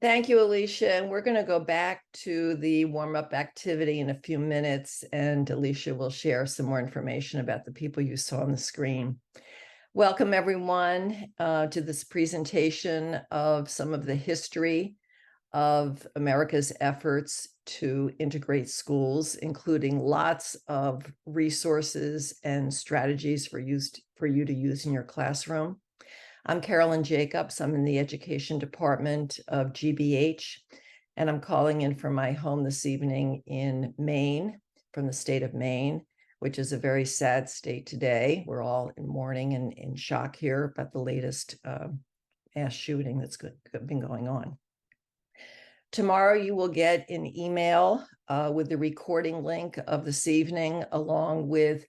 Thank you, Alicia. And we're going to go back to the warm-up activity in a few minutes, and Alicia will share some more information about the people you saw on the screen. Welcome, everyone, to this presentation of some of the history of America's efforts to integrate schools, including lots of resources and strategies for you to use in your classroom. I'm Carolyn Jacobs. I'm in the Education Department of GBH, and I'm calling in from my home this evening in Maine, from the state of Maine, which is a very sad state today. We're all in mourning and in shock here about the latest mass shooting that's been going on. Tomorrow you will get an email with the recording link of this evening, along with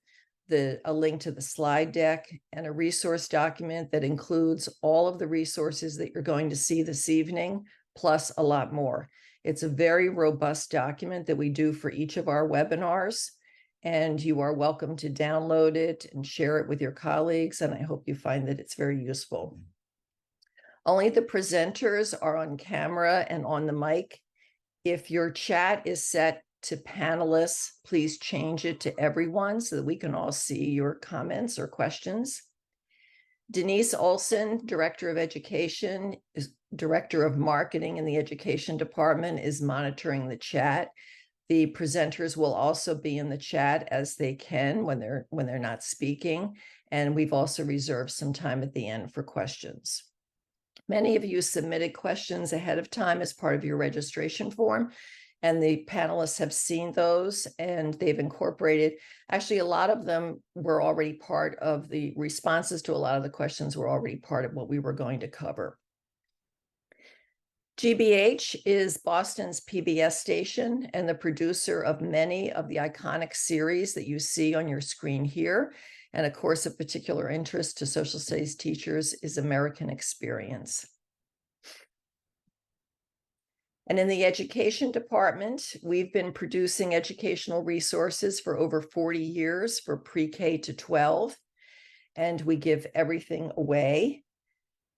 a link to the slide deck and a resource document that includes all of the resources that you're going to see this evening, plus a lot more. It's a very robust document that we do for each of our webinars, and you are welcome to download it and share it with your colleagues, and I hope you find that it's very useful. Only the presenters are on camera and on the mic. If your chat is set to panelists, please change it to everyone so that we can all see your comments or questions. Denise Olson, Director of Education, Director of Marketing in the Education Department, is monitoring the chat. The presenters will also be in the chat as they can when they're not speaking, and we've also reserved some time at the end for questions. Many of you submitted questions ahead of time as part of your registration form, and the panelists have seen those, and they've incorporated. Actually, a lot of them were already part of the responses to a lot of the questions were already part of what we were going to cover. GBH is Boston's PBS station and the producer of many of the iconic series that you see on your screen here. And of course, of particular interest to social studies teachers is American Experience. And in the education department, we've been producing educational resources for over 40 years for pre-K to 12, and we give everything away.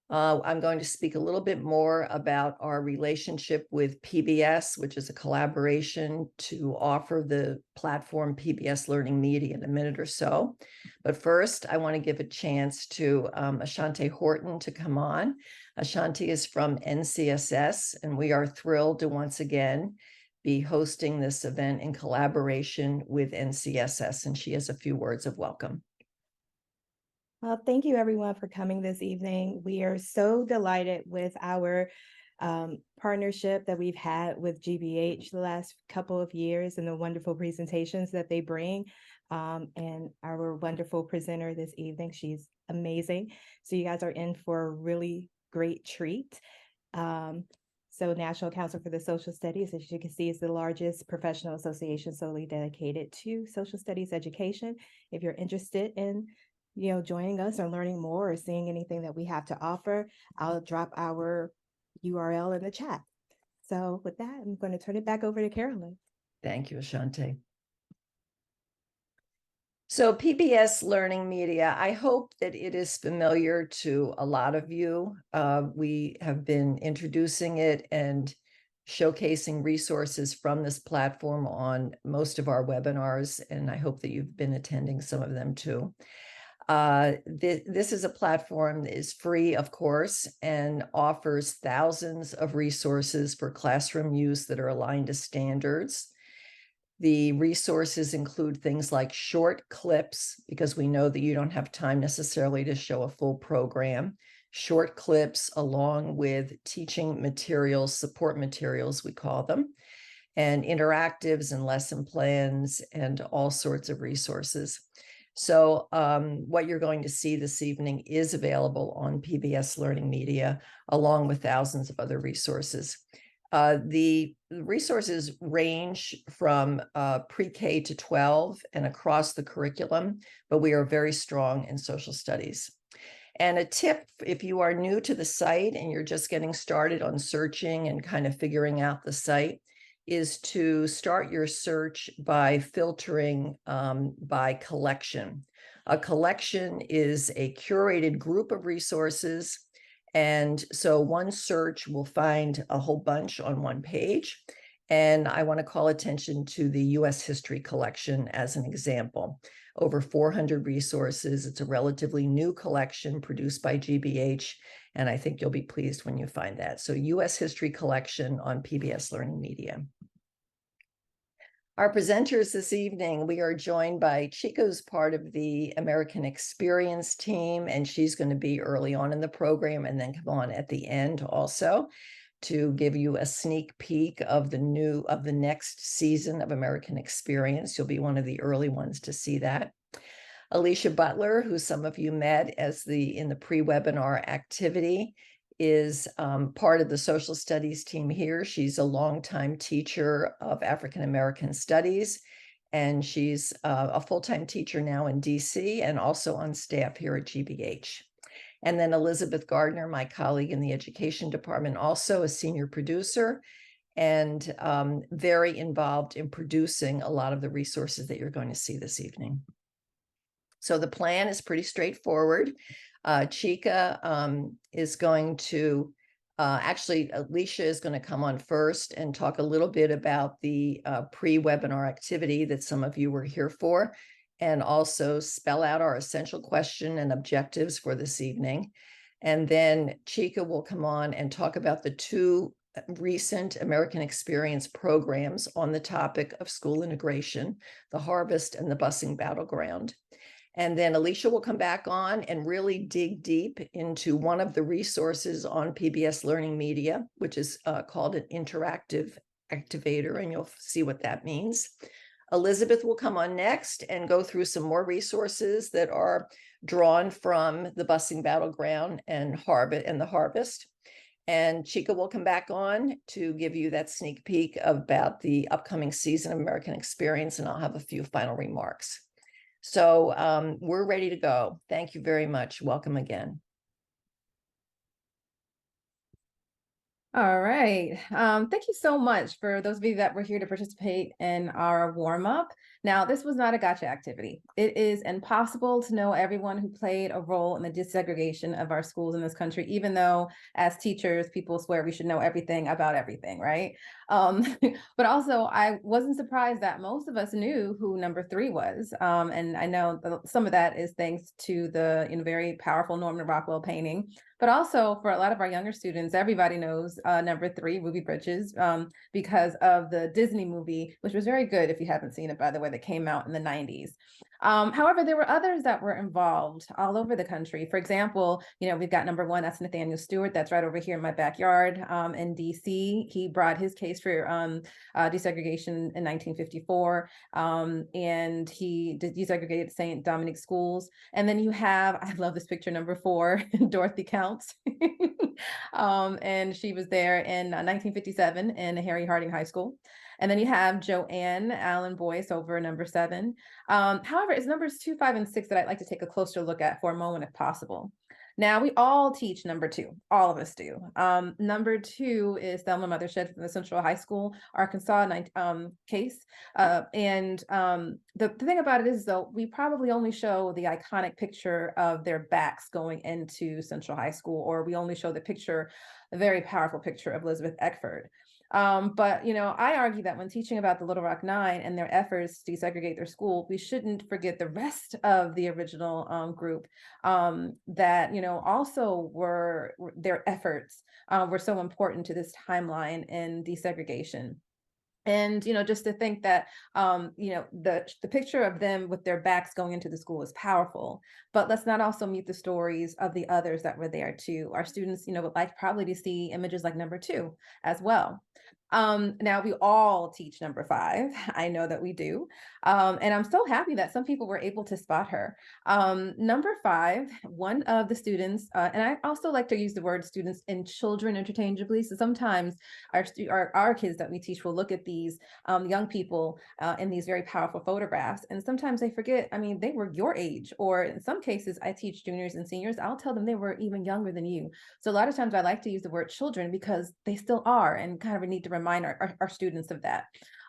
I'm going to speak a little bit more about our relationship with PBS, which is a collaboration to offer the platform PBS LearningMedia in a minute or so. But first, I want to give a chance to Ashante Horton to come on. Ashanti is from NCSS, and we are thrilled to once again be hosting this event in collaboration with NCSS, and she has a few words of welcome. Well, thank you everyone for coming this evening. We are so delighted with our partnership that we've had with GBH the last couple of years and the wonderful presentations that they bring. And our wonderful presenter this evening, she's amazing. So you guys are in for a really great treat. So National Council for the Social Studies, as you can see, is the largest professional association solely dedicated to social studies education. If you're interested in joining us or learning more or seeing anything that we have to offer, I'll drop our URL in the chat. So with that, I'm going to turn it back over to Carolyn. Thank you, Ashante. So PBS LearningMedia, I hope that it is familiar to a lot of you. We have been introducing it and showcasing resources from this platform on most of our webinars, and I hope that you've been attending some of them too. This is a platform that is free, of course, and offers thousands of resources for classroom use that are aligned to standards. The resources include things like short clips, because we know that you don't have time necessarily to show a full program. Short clips along with teaching materials, support materials, we call them, and interactives and lesson plans and all sorts of resources. So what you're going to see this evening is available on PBS LearningMedia, along with thousands of other resources. The resources range from pre-K to 12 and across the curriculum, but we are very strong in social studies. And a tip, if you are new to the site and you're just getting started on searching and kind of figuring out the site, is to start your search by filtering by collection. A collection is a curated group of resources, And so one search will find a whole bunch on one page. And I want to call attention to the US History Collection as an example. Over 400 resources. It's a relatively new collection produced by GBH, and I think you'll be pleased when you find that. So US History Collection on PBS Learning Media. Our presenters this evening, we are joined by Chico's part of the American Experience team, and she's going to be early on in the program and then come on at the end also to give you a sneak peek of the next season of American Experience. You'll be one of the early ones to see that. Alicia Butler, who some of you met in the pre-webinar activity, is part of the social studies team here. She's a longtime teacher of African American studies, and she's a full-time teacher now in DC and also on staff here at GBH. And then Elizabeth Gardner, my colleague in the education department, also a senior producer and very involved in producing a lot of the resources that you're going to see this evening. So the plan is pretty straightforward. Chica is going to, actually, Alicia is going to come on first and talk a little bit about the pre-webinar activity that some of you were here for, and also spell out our essential question and objectives for this evening. And then Chica will come on and talk about the two recent American Experience programs on the topic of school integration, the Harvest and the Busing Battleground. And then Alicia will come back on and really dig deep into one of the resources on PBS Learning Media, which is called an interactive activator, and you'll see what that means. Elizabeth will come on next and go through some more resources that are drawn from the Busing Battleground and the Harvest. And Chica will come back on to give you that sneak peek about the upcoming season of American Experience, and I'll have a few final remarks. So we're ready to go. Thank you very much. Welcome again. All right. Thank you so much for those of you that were here to participate in our warm-up. Now, this was not a gotcha activity. It is impossible to know everyone who played a role in the desegregation of our schools in this country, even though as teachers, people swear we should know everything about everything, right? But also, I wasn't surprised that most of us knew who number 3 was. And I know some of that is thanks to the very powerful Norman Rockwell painting. But also for a lot of our younger students, everybody knows number 3, Ruby Bridges, because of the Disney movie, which was very good if you haven't seen it, by the way, that came out in the 90s. However, there were others that were involved all over the country. For example, we've got number 1, that's Nathaniel Stewart. That's right over here in my backyard in DC. He brought his case for desegregation in 1954, and he desegregated St. Dominic schools. And then you have, I love this picture, number 4, Dorothy Counts. And she was there in 1957 in Harry Harding High School. And then you have Joanne Allen Boyce over number 7. However, it's numbers 2, 5, and 6 that I'd like to take a closer look at for a moment, if possible. Now, we all teach number 2. All of us do. Number 2 is Thelma Mothershed from the Central High School, Arkansas case. And the thing about it is, though, we probably only show the iconic picture of their backs going into Central High School, or we only show the very powerful picture of Elizabeth Eckford. But, I argue that when teaching about the Little Rock Nine and their efforts to desegregate their school, we shouldn't forget the rest of the original group that, also were their efforts were so important to this timeline in desegregation. And, just to think that, the picture of them with their backs going into the school is powerful, but let's not also mute the stories of the others that were there too. Our students, would like probably to see images like number 2 as well. Now we all teach number 5. I know that we do. And I'm so happy that some people were able to spot her. Number 5, one of the students, and I also like to use the word students and children interchangeably. So sometimes our kids that we teach will look at these young people in these very powerful photographs. And sometimes they forget, they were your age, or in some cases I teach juniors and seniors. I'll tell them they were even younger than you. So a lot of times I like to use the word children because they still are, and kind of need to remind our students of that.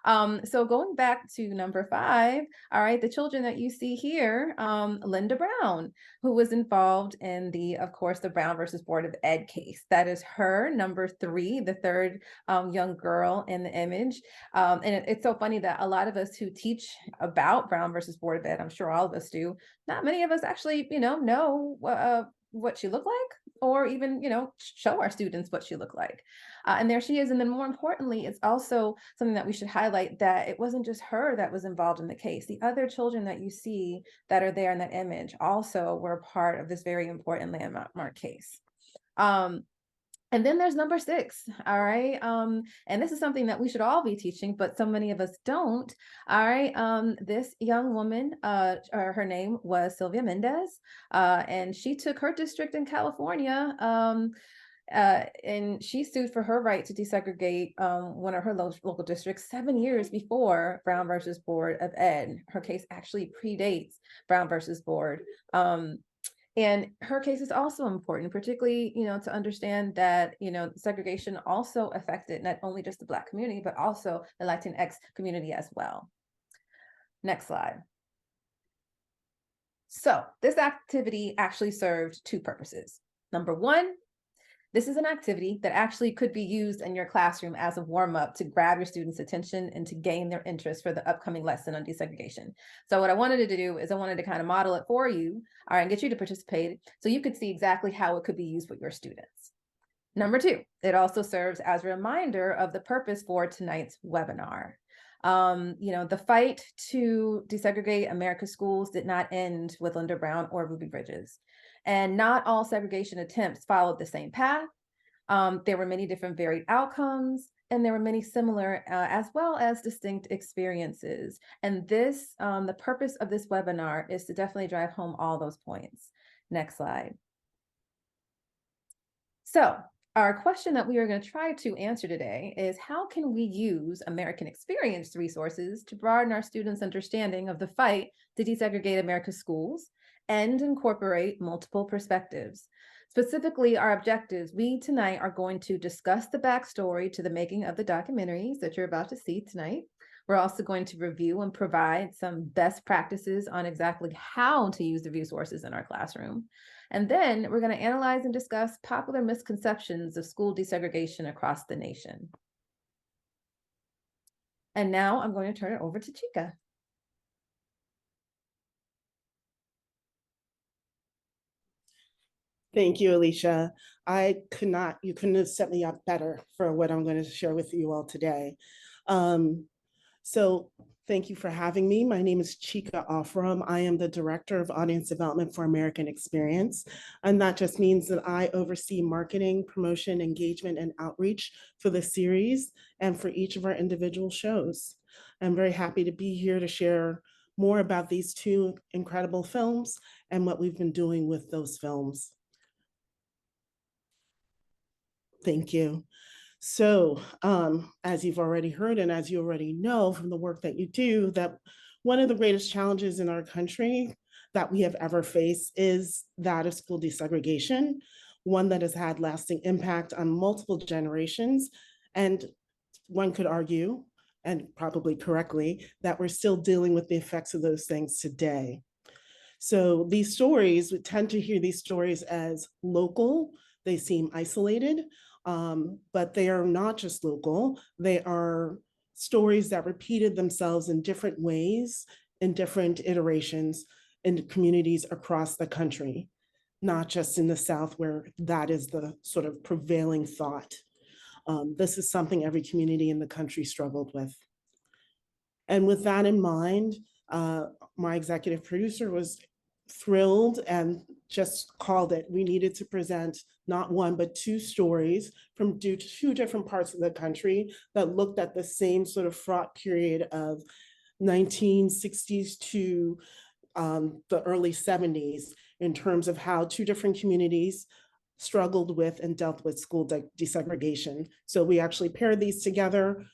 So going back to number 5, all right, the children that you see here, Linda Brown, who was involved in of course, the Brown versus Board of Ed case. That is her, number 3, the third young girl in the image. And it's so funny that a lot of us who teach about Brown versus Board of Ed, I'm sure all of us do, not many of us actually, know what she looked like, or even, show our students what she looked like. And there she is. And then more importantly, it's also something that we should highlight, that it wasn't just her that was involved in the case. The other children that you see that are there in that image also were a part of this very important landmark case. And then there's number 6, all right? And this is something that we should all be teaching, but so many of us don't, all right? This young woman, her name was Sylvia Mendez, and she took her district in California, and she sued for her right to desegregate one of her local districts 7 years before Brown versus Board of Ed. Her case actually predates Brown versus Board. And her case is also important, particularly, to understand that, segregation also affected not only just the Black community, but also the Latinx community as well. Next slide. So this activity actually served 2 purposes. Number 1, this is an activity that actually could be used in your classroom as a warm-up to grab your students' attention and to gain their interest for the upcoming lesson on desegregation. So what I wanted to do is I wanted to kind of model it for you, all right, and get you to participate so you could see exactly how it could be used with your students. Number 2, it also serves as a reminder of the purpose for tonight's webinar. The fight to desegregate America's schools did not end with Linda Brown or Ruby Bridges. And not all segregation attempts followed the same path. There were many different varied outcomes, and there were many similar as well as distinct experiences. And the purpose of this webinar is to definitely drive home all those points. Next slide. So our question that we are going to try to answer today is, how can we use American experience resources to broaden our students' understanding of the fight to desegregate America's schools and incorporate multiple perspectives? Specifically, our objectives, we tonight are going to discuss the backstory to the making of the documentaries that you're about to see tonight. We're also going to review and provide some best practices on exactly how to use the resources in our classroom. And then we're going to analyze and discuss popular misconceptions of school desegregation across the nation. And now I'm going to turn it over to Chika. Thank you, Alicia. You couldn't have set me up better for what I'm going to share with you all today. So thank you for having me. My name is Chika Offram. I am the Director of Audience Development for American Experience. And that just means that I oversee marketing, promotion, engagement, and outreach for the series and for each of our individual shows. I'm very happy to be here to share more about these 2 incredible films and what we've been doing with those films. Thank you. So as you've already heard, and as you already know from the work that you do, that one of the greatest challenges in our country that we have ever faced is that of school desegregation, one that has had lasting impact on multiple generations. And one could argue, and probably correctly, that we're still dealing with the effects of those things today. So these stories, we tend to hear these stories as local. They seem isolated. But they are not just local. They are stories that repeated themselves in different ways, in different iterations, in communities across the country, not just in the South, where that is the sort of prevailing thought. This is something every community in the country struggled with. And with that in mind, my executive producer was thrilled and just called it. We needed to present not 1, but 2 stories from 2 different parts of the country that looked at the same sort of fraught period of 1960s to the early 70s in terms of how 2 different communities struggled with and dealt with school desegregation. So we actually paired these together.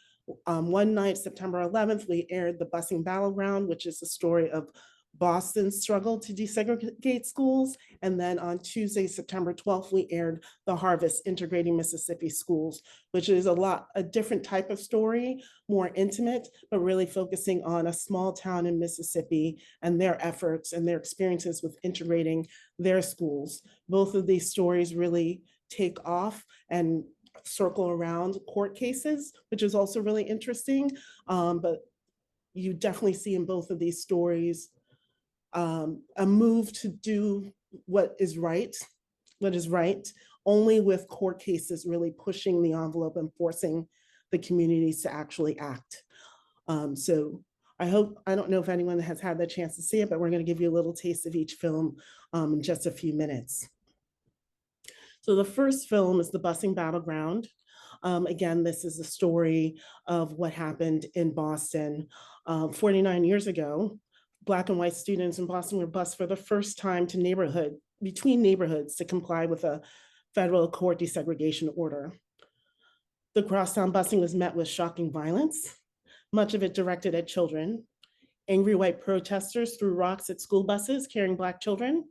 One night, September 11th, we aired The Busing Battleground, which is the story of Boston's struggle to desegregate schools. And then on Tuesday, September 12th, we aired The Harvest, Integrating Mississippi Schools, which is a different type of story, more intimate, but really focusing on a small town in Mississippi and their efforts and their experiences with integrating their schools. Both of these stories really take off and circle around court cases, which is also really interesting. But you definitely see in both of these stories a move to do what is right, only with court cases really pushing the envelope and forcing the communities to actually act. So I don't know if anyone has had the chance to see it, but we're going to give you a little taste of each film in just a few minutes. So the first film is The Busing Battleground. Again, this is a story of what happened in Boston 49 years ago. Black and white students in Boston were bused for the first time to between neighborhoods to comply with a federal court desegregation order. The crosstown busing was met with shocking violence, much of it directed at children. Angry white protesters threw rocks at school buses carrying Black children,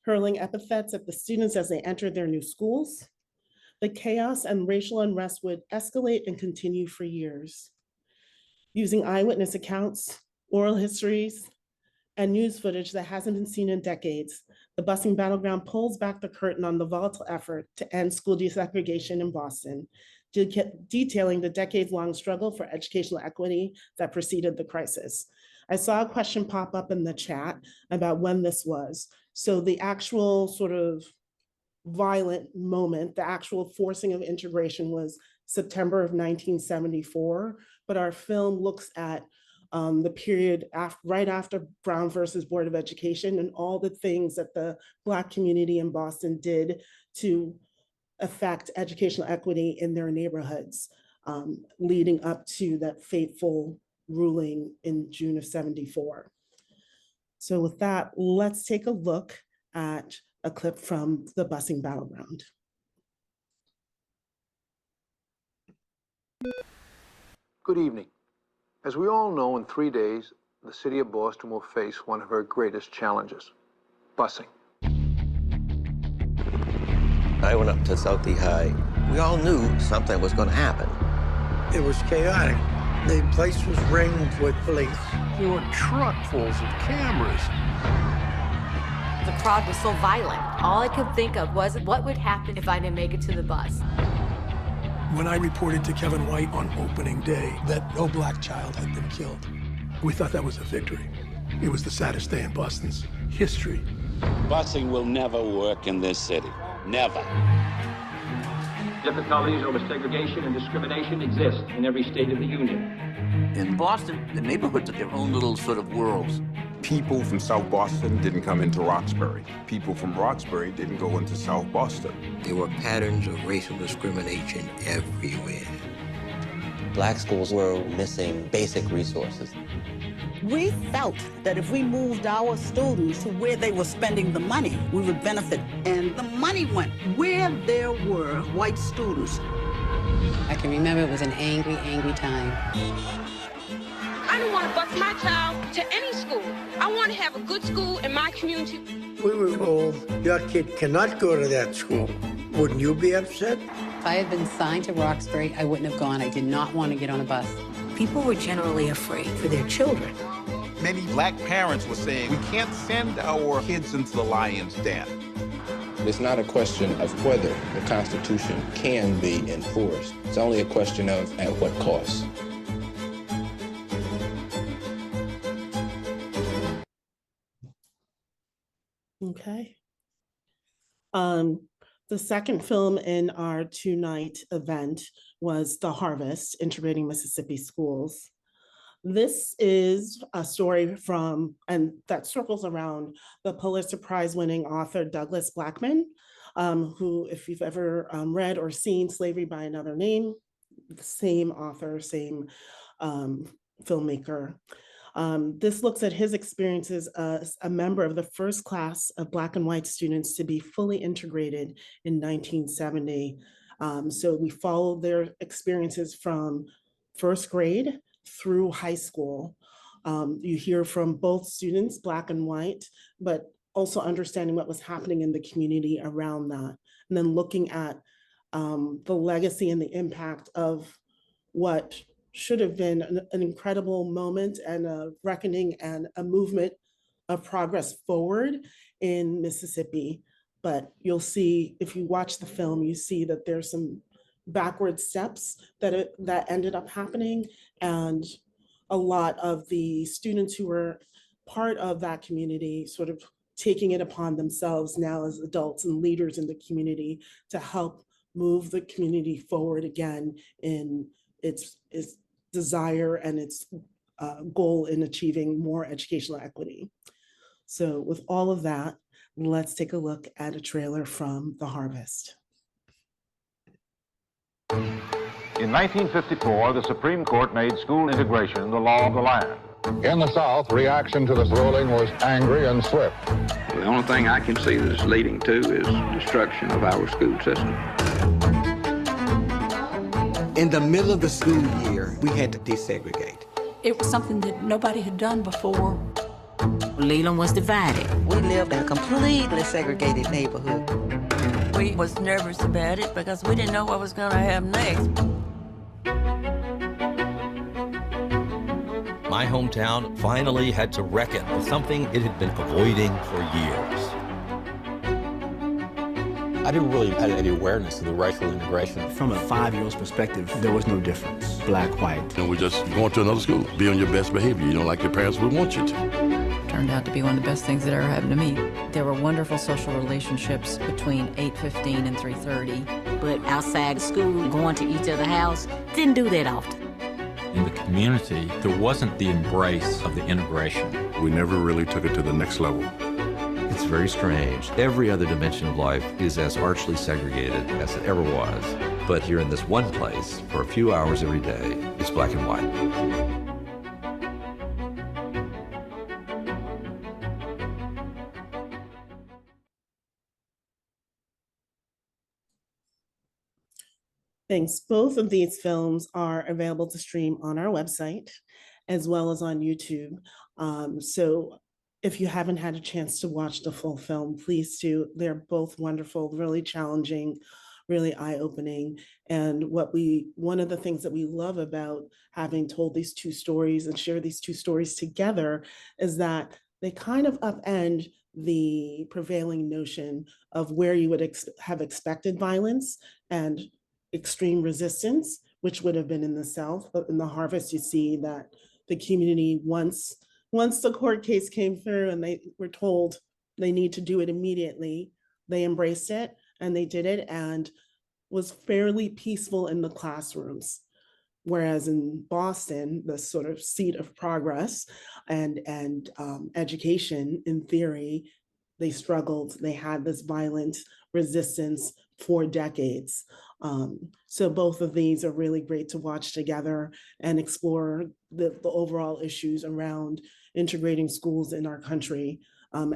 hurling epithets at the students as they entered their new schools. The chaos and racial unrest would escalate and continue for years. Using eyewitness accounts, oral histories, and news footage that hasn't been seen in decades, The Busing Battleground pulls back the curtain on the volatile effort to end school desegregation in Boston, detailing the decades-long struggle for educational equity that preceded the crisis. I saw a question pop up in the chat about when this was. So the actual sort of violent moment, the actual forcing of integration was September of 1974, but our film looks at the period right after Brown versus Board of Education and all the things that the Black community in Boston did to affect educational equity in their neighborhoods, leading up to that fateful ruling in June of '74. So with that, let's take a look at a clip from The Busing Battleground. Good evening. As we all know, in 3 days, the city of Boston will face one of her greatest challenges, busing. I went up to Southie High. We all knew something was going to happen. It was chaotic. The place was ringed with police. There were truckfuls of cameras. The crowd was so violent. All I could think of was what would happen if I didn't make it to the bus. When I reported to Kevin White on opening day that no Black child had been killed, we thought that was a victory. It was the saddest day in Boston's history. Busing will never work in this city. Never. Difficulties over segregation and discrimination exist in every state of the Union. In Boston, the neighborhoods are their own little sort of worlds. People from South Boston didn't come into Roxbury. People from Roxbury didn't go into South Boston. There were patterns of racial discrimination everywhere. Black schools were missing basic resources. We felt that if we moved our students to where they were spending the money, we would benefit. And the money went where there were white students. I can remember it was an angry, angry time. I don't want to bus my child to any school. I want to have a good school in my community. We were told, your kid cannot go to that school. Wouldn't you be upset? If I had been signed to Roxbury, I wouldn't have gone. I did not want to get on a bus. People were generally afraid for their children. Many Black parents were saying, we can't send our kids into the lion's den. It's not a question of whether the Constitution can be enforced. It's only a question of at what cost. Okay. The second film in our two-night event was The Harvest, Integrating Mississippi Schools. This is a story and that circles around the Pulitzer Prize-winning author Douglas Blackman, who, if you've ever read or seen Slavery by Another Name, the same author, same filmmaker. This looks at his experiences as a member of the first class of Black and white students to be fully integrated in 1970. So we follow their experiences from first grade through high school. You hear from both students, Black and white, but also understanding what was happening in the community around that. And then looking at the legacy and the impact of what should have been an incredible moment and a reckoning and a movement of progress forward in Mississippi. But you'll see, if you watch the film, you see that there's some backward steps that ended up happening, and a lot of the students who were part of that community sort of taking it upon themselves now as adults and leaders in the community to help move the community forward again in its desire and its goal in achieving more educational equity. So with all of that, let's take a look at a trailer from The Harvest. In 1954, the Supreme Court made school integration the law of the land. In the South, reaction to this ruling was angry and swift. The only thing I can see that it's leading to is destruction of our school system. In the middle of the school year, we had to desegregate. It was something that nobody had done before. Leland was divided. We lived in a completely segregated neighborhood. We was nervous about it because we didn't know what was going to happen next. My hometown finally had to reckon with something it had been avoiding for years. I didn't really have any awareness of the racial integration. From a 5-year-old's perspective, there was no difference, black, white. And we're just going to another school. Be on your best behavior. You know, like your parents would want you to. Turned out to be one of the best things that ever happened to me. There were wonderful social relationships between 8:15 and 3:30. But outside school, going to each other's house, didn't do that often. In the community, there wasn't the embrace of the integration. We never really took it to the next level. It's very strange. Every other dimension of life is as archly segregated as it ever was. But here in this one place, for a few hours every day, it's black and white. Thanks. Both of these films are available to stream on our website as well as on YouTube. So if you haven't had a chance to watch the full film, please do. They're both wonderful, really challenging, really eye-opening. And one of the things that we love about having told these two stories and share these two stories together is that they kind of upend the prevailing notion of where you would have expected violence and extreme resistance, which would have been in the South. But in The Harvest, you see that the community, once the court case came through and they were told they need to do it immediately, they embraced it and they did it and was fairly peaceful in the classrooms. Whereas in Boston, the sort of seat of progress and education, in theory, they struggled. They had this violent resistance for decades. So both of these are really great to watch together and explore the overall issues around integrating schools in our country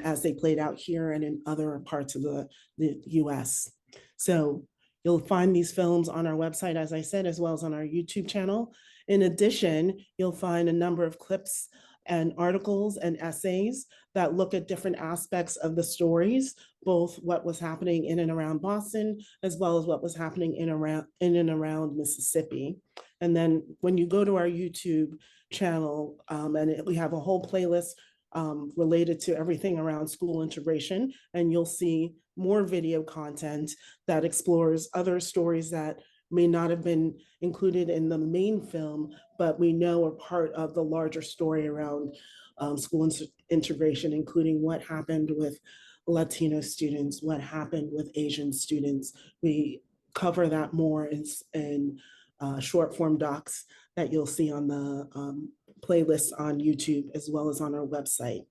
as they played out here and in other parts of the US. So you'll find these films on our website, as I said, as well as on our YouTube channel. In addition, you'll find a number of clips and articles and essays that look at different aspects of the stories, both what was happening in and around Boston, as well as what was happening in and around Mississippi. And then when you go to our YouTube channel, we have a whole playlist related to everything around school integration, and you'll see more video content that explores other stories that may not have been included in the main film, but we know are part of the larger story around school integration, including what happened with Latino students, what happened with Asian students. We cover that more in short form docs that you'll see on the playlist on YouTube as well as on our website.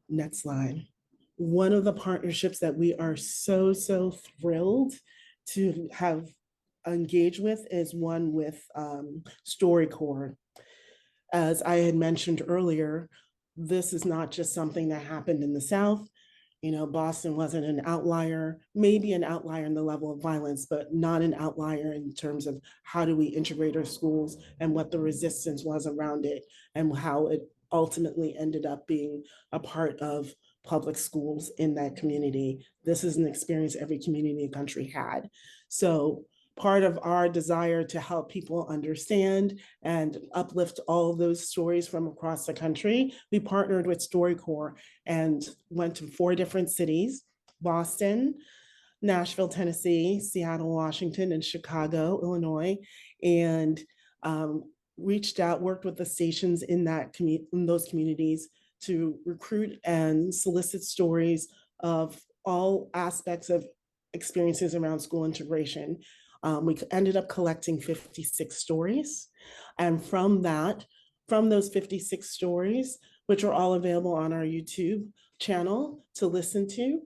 Next slide. One of the partnerships that we are so thrilled to have engaged with is one with StoryCorps. As I had mentioned earlier, this is not just something that happened in the South. Boston wasn't an outlier, maybe an outlier in the level of violence, but not an outlier in terms of how do we integrate our schools and what the resistance was around it and how it ultimately ended up being a part of public schools in that community. This is an experience every community in the country had. So part of our desire to help people understand and uplift all of those stories from across the country, we partnered with StoryCorps and went to 4 different cities: Boston, Nashville, Tennessee, Seattle, Washington, and Chicago, Illinois, and reached out, worked with the stations in those communities to recruit and solicit stories of all aspects of experiences around school integration. We ended up collecting 56 stories. And from those 56 stories, which are all available on our YouTube channel to listen to,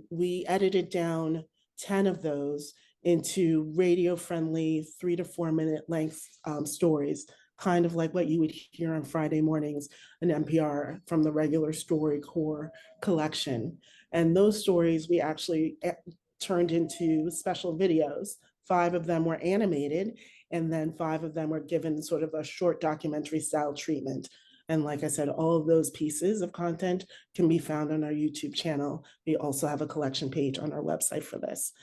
we edited down 10 of those into radio-friendly 3 to 4 minute length stories, kind of like what you would hear on Friday mornings in NPR from the regular StoryCorps collection. And those stories we actually turned into special videos. 5 of them were animated, and then 5 of them were given sort of a short documentary style treatment. And like I said, all of those pieces of content can be found on our YouTube channel. We also have a collection page on our website for this.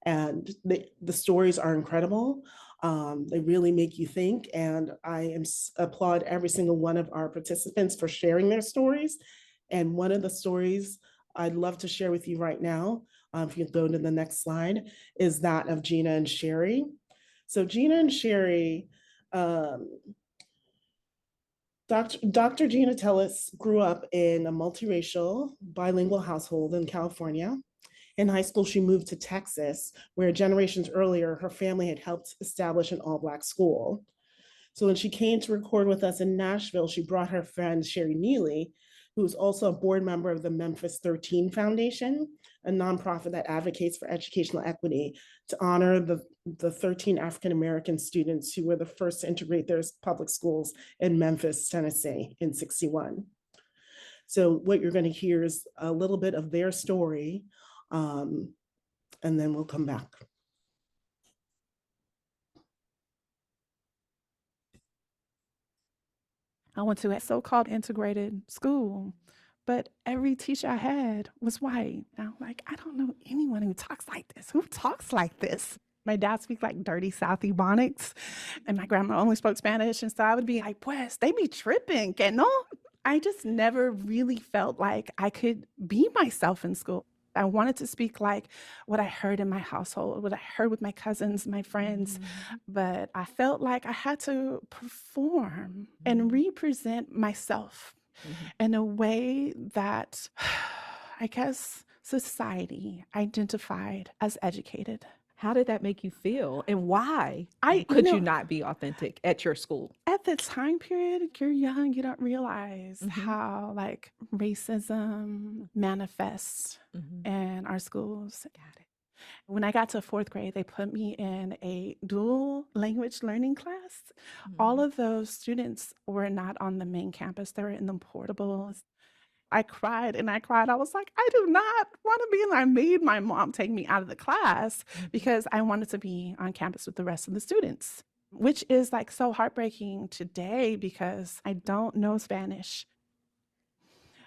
And the stories are incredible. They really make you think. And I applaud every single one of our participants for sharing their stories. And one of the stories I'd love to share with you right now, if you go to the next slide, is that of Gina and Sherry. So Gina and Sherry, Dr. Gina Tellis grew up in a multiracial, bilingual household in California. In high school, she moved to Texas, where generations earlier, her family had helped establish an all-Black school. So when she came to record with us in Nashville, she brought her friend Sherry Neely, who's also a board member of the Memphis 13 Foundation, a nonprofit that advocates for educational equity, to honor the 13 African-American students who were the first to integrate their public schools in Memphis, Tennessee in '61. So what you're going to hear is a little bit of their story, and then we'll come back. I went to a so-called integrated school, but every teacher I had was white. I'm like, I don't know anyone who talks like this. Who talks like this? My dad speaks like dirty South Ebonics, and my grandma only spoke Spanish. And so I would be like, pues, they be tripping, que no? I just never really felt like I could be myself in school. I wanted to speak like what I heard in my household, what I heard with my cousins, my friends, but I felt like I had to perform and represent myself in a way that I guess society identified as educated. How did that make you feel, and why could you not be authentic at your school? At the time period, you're young, you don't realize how like racism manifests in our schools. Got it. When I got to 4th grade, they put me in a dual language learning class. All of those students were not on the main campus, they were in the portables. I cried and I cried. I was like, I do not want to be. And I made my mom take me out of the class because I wanted to be on campus with the rest of the students, which is like so heartbreaking today because I don't know Spanish.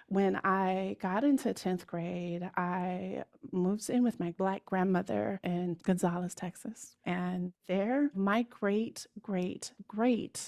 When I got into 10th grade, I moved in with my Black grandmother in Gonzales, Texas. And there, my great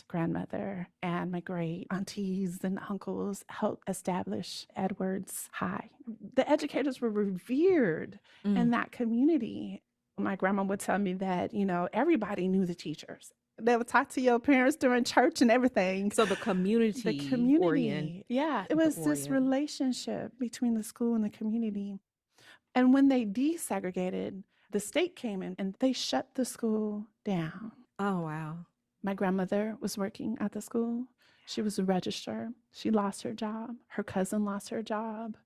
grandmother and my great aunties and uncles helped establish Edwards High. The educators were revered in that community. My grandma would tell me that, everybody knew the teachers. They would talk to your parents during church and everything. So the community. Yeah, it was this relationship between the school and the community. And when they desegregated, the state came in and they shut the school down. Oh, wow. My grandmother was working at the school. She was a registrar. She lost her job. Her cousin lost her job.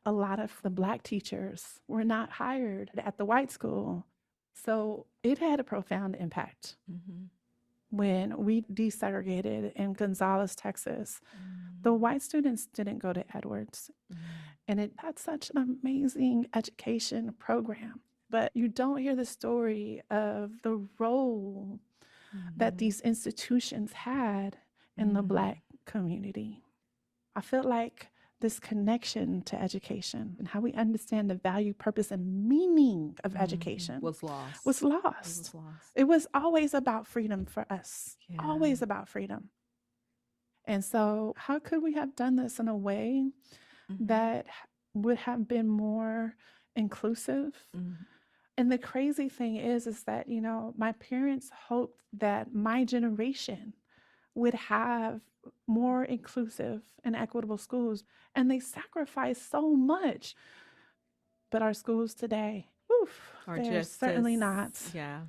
A lot of the Black teachers were not hired at the white school. So it had a profound impact. when we desegregated in Gonzales, Texas, the white students didn't go to Edwards. And it had such an amazing education program. But you don't hear the story of the role that these institutions had in the Black community. I feel like this connection to education and how we understand the value, purpose, and meaning of education was lost. It was always about freedom for us, always about freedom. And so how could we have done this in a way that would have been more inclusive? And the crazy thing is that, you know, my parents hoped that my generation would have more inclusive and equitable schools, and they sacrificed so much. But our schools today, they're certainly not. Yeah.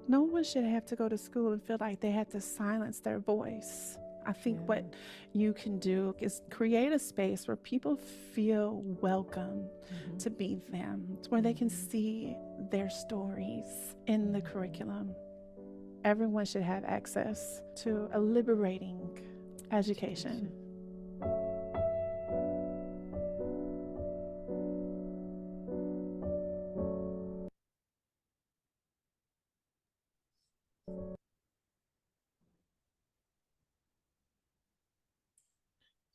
No one should have to go to school and feel like they had to silence their voice. I think what you can do is create a space where people feel welcome to be them, where they can see their stories in the curriculum. Everyone should have access to a liberating education.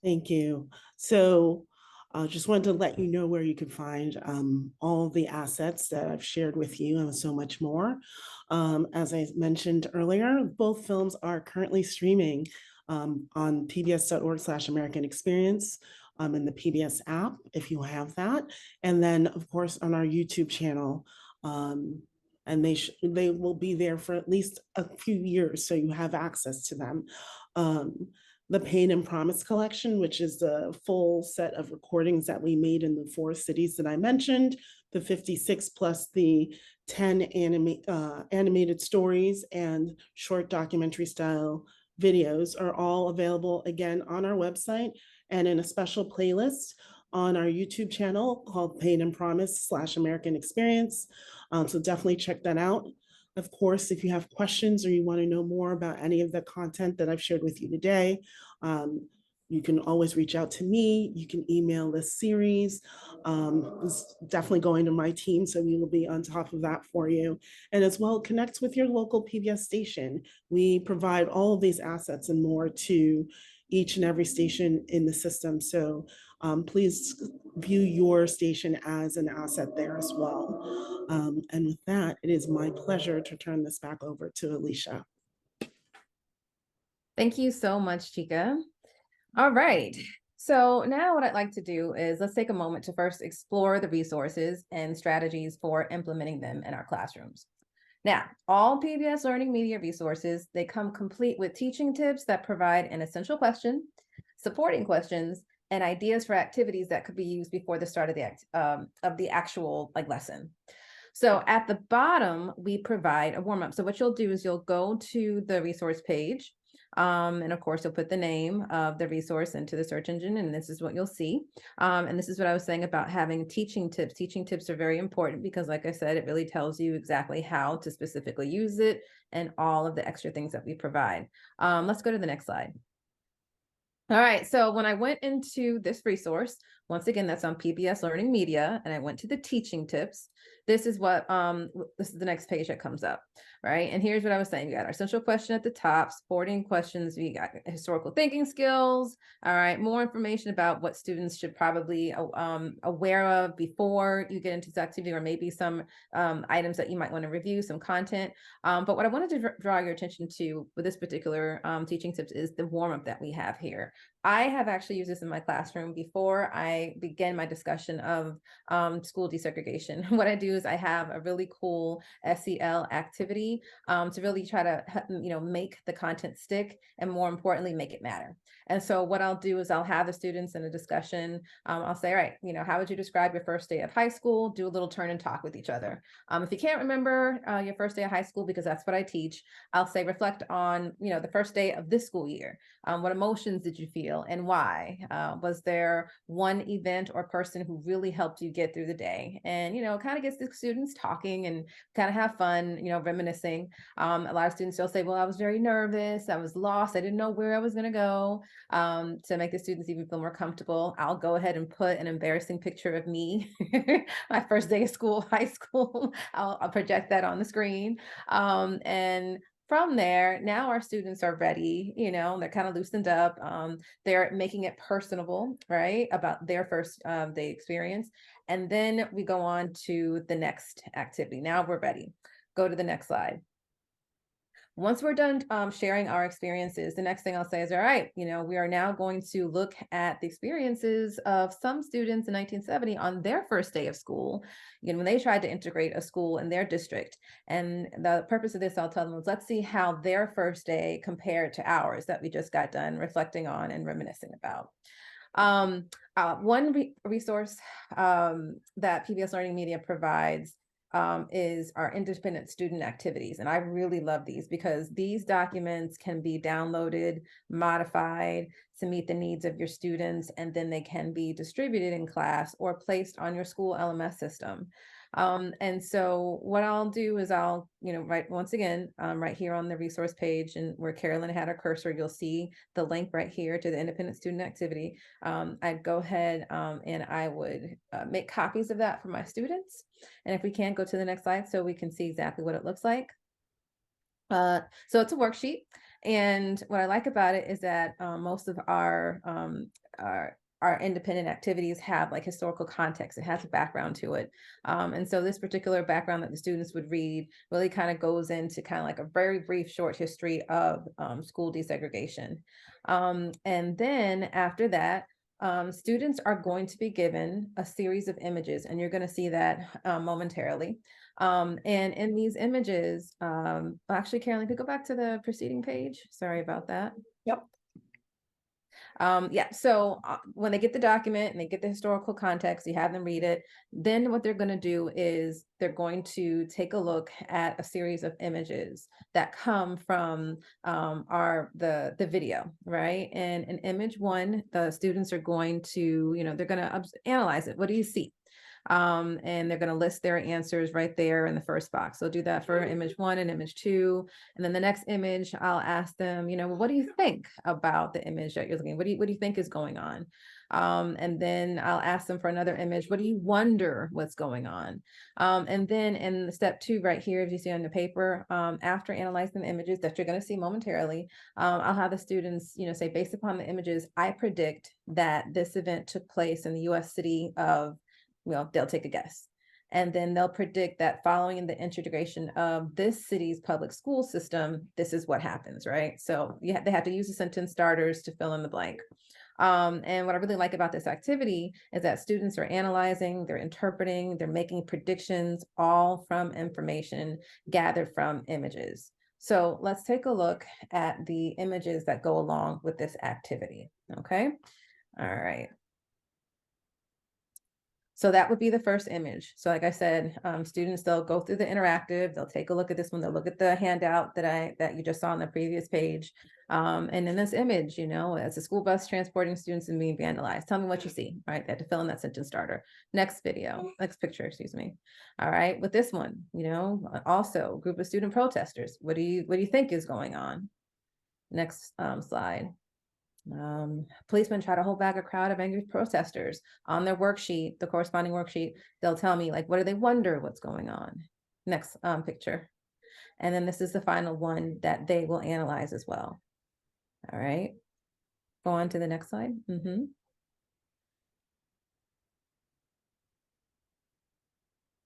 Thank you. So just wanted to let you know where you can find all the assets that I've shared with you and so much more. As I mentioned earlier, both films are currently streaming on pbs.org/American Experience in the PBS app, if you have that. And then, of course, on our YouTube channel. And they will be there for at least a few years, so you have access to them. The Pain and Promise collection, which is the full set of recordings that we made in the 4 cities that I mentioned, the 56 plus the 10 animated stories and short documentary style videos are all available again on our website and in a special playlist on our YouTube channel called Pain and Promise/American Experience. So definitely check that out. Of course, if you have questions or you want to know more about any of the content that I've shared with you today, you can always reach out to me. You can email this series. It's definitely going to my team, so we will be on top of that for you. And as well, connect with your local PBS station. We provide all of these assets and more to each and every station in the system. So please view your station as an asset there as well. And with that, it is my pleasure to turn this back over to Alicia. Thank you so much, Chica. All right. So now what I'd like to do is let's take a moment to first explore the resources and strategies for implementing them in our classrooms. Now, all PBS LearningMedia resources, they come complete with teaching tips that provide an essential question, supporting questions, and ideas for activities that could be used before the start of the actual lesson. So at the bottom, we provide a warm-up. So what you'll do is you'll go to the resource page, and of course, you'll put the name of the resource into the search engine, and this is what you'll see. And this is what I was saying about having teaching tips. Teaching tips are very important because, like I said, it really tells you exactly how to specifically use it and all of the extra things that we provide. Let's go to the next slide. All right, so when I went into this resource, once again, that's on PBS LearningMedia, and I went to the teaching tips. This is what, this is the next page that comes up, right? And here's what I was saying. We got our central question at the top, supporting questions. We got historical thinking skills. All right, more information about what students should probably aware of before you get into this activity, or maybe some items that you might want to review, some content. But what I wanted to draw your attention to with this particular teaching tips is the warm-up that we have here. I have actually used this in my classroom before I begin my discussion of school desegregation. What I do is I have a really cool SEL activity to really try to make the content stick, and more importantly, make it matter. And so what I'll do is I'll have the students in a discussion. I'll say, all right, how would you describe your first day of high school? Do a little turn and talk with each other. If you can't remember your first day of high school, because that's what I teach, I'll say reflect on the first day of this school year. What emotions did you feel and why? Was there one event or person who really helped you get through the day? And kind of gets the students talking and kind of have fun, reminiscing. A lot of students still say, well, I was very nervous. I was lost. I didn't know where I was going to go. To make the students even feel more comfortable, I'll go ahead and put an embarrassing picture of me, my first day of school, high school. I'll project that on the screen. And from there, now our students are ready, they're kind of loosened up. They're making it personable, right, about their first day experience. And then we go on to the next activity. Now we're ready. Go to the next slide. Once we're done sharing our experiences, the next thing I'll say is, all right, we are now going to look at the experiences of some students in 1970 on their first day of school, when they tried to integrate a school in their district. And the purpose of this, I'll tell them, is let's see how their first day compared to ours that we just got done reflecting on and reminiscing about. One resource that PBS LearningMedia provides is our independent student activities. And I really love these because these documents can be downloaded, modified to meet the needs of your students, and then they can be distributed in class or placed on your school LMS system. And so what I'll do is I'll, write once again, right here on the resource page and where Carolyn had her cursor, you'll see the link right here to the independent student activity. I'd go ahead and I would make copies of that for my students. And if we can go to the next slide so we can see exactly what it looks like. So it's a worksheet. And what I like about it is that most of our independent activities have like historical context. It has a background to it. And so this particular background that the students would read really kind of goes into kind of like a very brief short history of school desegregation. And then after that, students are going to be given a series of images, and you're going to see that momentarily. And in these images, actually, Carolyn, could you go back to the preceding page? Sorry about that. Yep. So when they get the document and they get the historical context, you have them read it. Then what they're going to do is they're going to take a look at a series of images that come from the video, right? And in image one, the students are going to, they're going to analyze it. What do you see? And they're going to list their answers right there in the first box. So do that for image one and image two. And then the next image, I'll ask them, what do you think about the image that you're looking at? What do you think is going on? And then I'll ask them for another image. What do you wonder what's going on? And then in step two right here, as you see on the paper, after analyzing the images that you're going to see momentarily, I'll have the students, say, based upon the images, I predict that this event took place in the US city of, they'll take a guess. And then they'll predict that following the integration of this city's public school system, this is what happens, right? So they have to use the sentence starters to fill in the blank. And what I really like about this activity is that students are analyzing, they're interpreting, they're making predictions, all from information gathered from images. So let's take a look at the images that go along with this activity, okay? All right. So that would be the first image. So like I said, students, they'll go through the interactive, they'll take a look at this one, they'll look at the handout that you just saw on the previous page. And in this image, it's a school bus transporting students and being vandalized. Tell me what you see, right? They had to fill in that sentence starter. Next picture, excuse me. All right, with this one, also a group of student protesters. What do you think is going on? Next slide. Policemen try to hold back a crowd of angry protesters. On their worksheet, the corresponding worksheet, they'll tell me, like, what do they wonder what's going on? Next picture. And then this is the final one that they will analyze as well. All right, go on to the next slide. And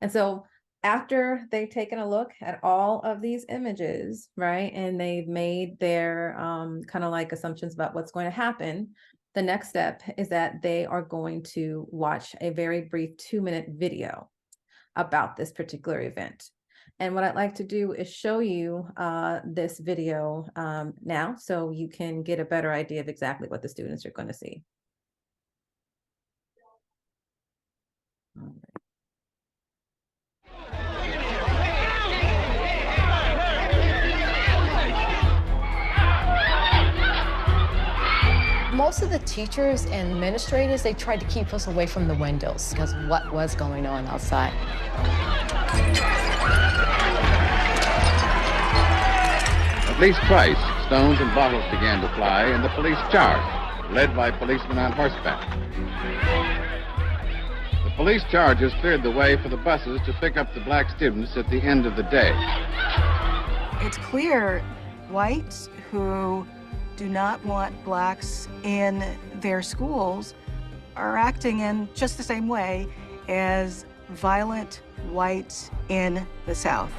so after they've taken a look at all of these images, right, and they've made their kind of like assumptions about what's going to happen, the next step is that they are going to watch a very brief 2-minute video about this particular event. And what I'd like to do is show you this video now so you can get a better idea of exactly what the students are going to see. All right. Most of the teachers and administrators, they tried to keep us away from the windows because what was going on outside. At least twice, stones and bottles began to fly, and the police charged, led by policemen on horseback. The police charges cleared the way for the buses to pick up the black students at the end of the day. It's clear whites who do not want blacks in their schools are acting in just the same way as violent whites in the South.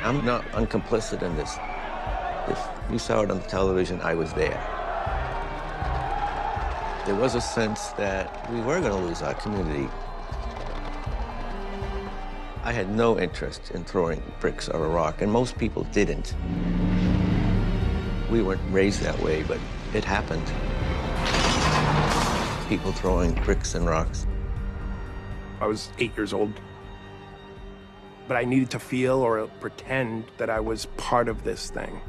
I'm not uncomplicit in this. If you saw it on the television, I was there. There was a sense that we were going to lose our community. I had no interest in throwing bricks or a rock, and most people didn't. We weren't raised that way, but it happened. People throwing bricks and rocks. I was 8 years old, but I needed to feel or pretend that I was part of this thing.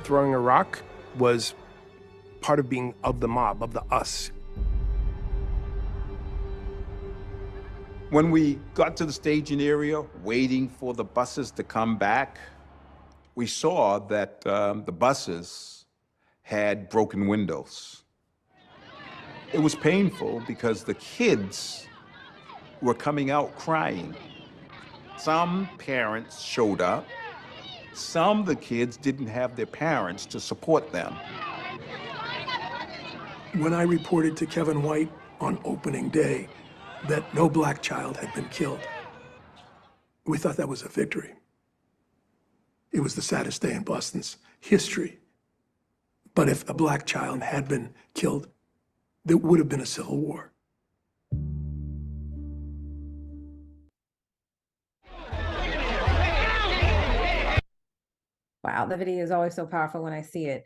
Throwing a rock was part of being of the mob, of the us. When we got to the staging area, waiting for the buses to come back, we saw that the buses had broken windows. It was painful because the kids were coming out crying. Some parents showed up. Some of the kids didn't have their parents to support them. When I reported to Kevin White on opening day that no black child had been killed, we thought that was a victory. It was the saddest day in Boston's history. But if a black child had been killed, there would have been a civil war. Wow, the video is always so powerful when I see it.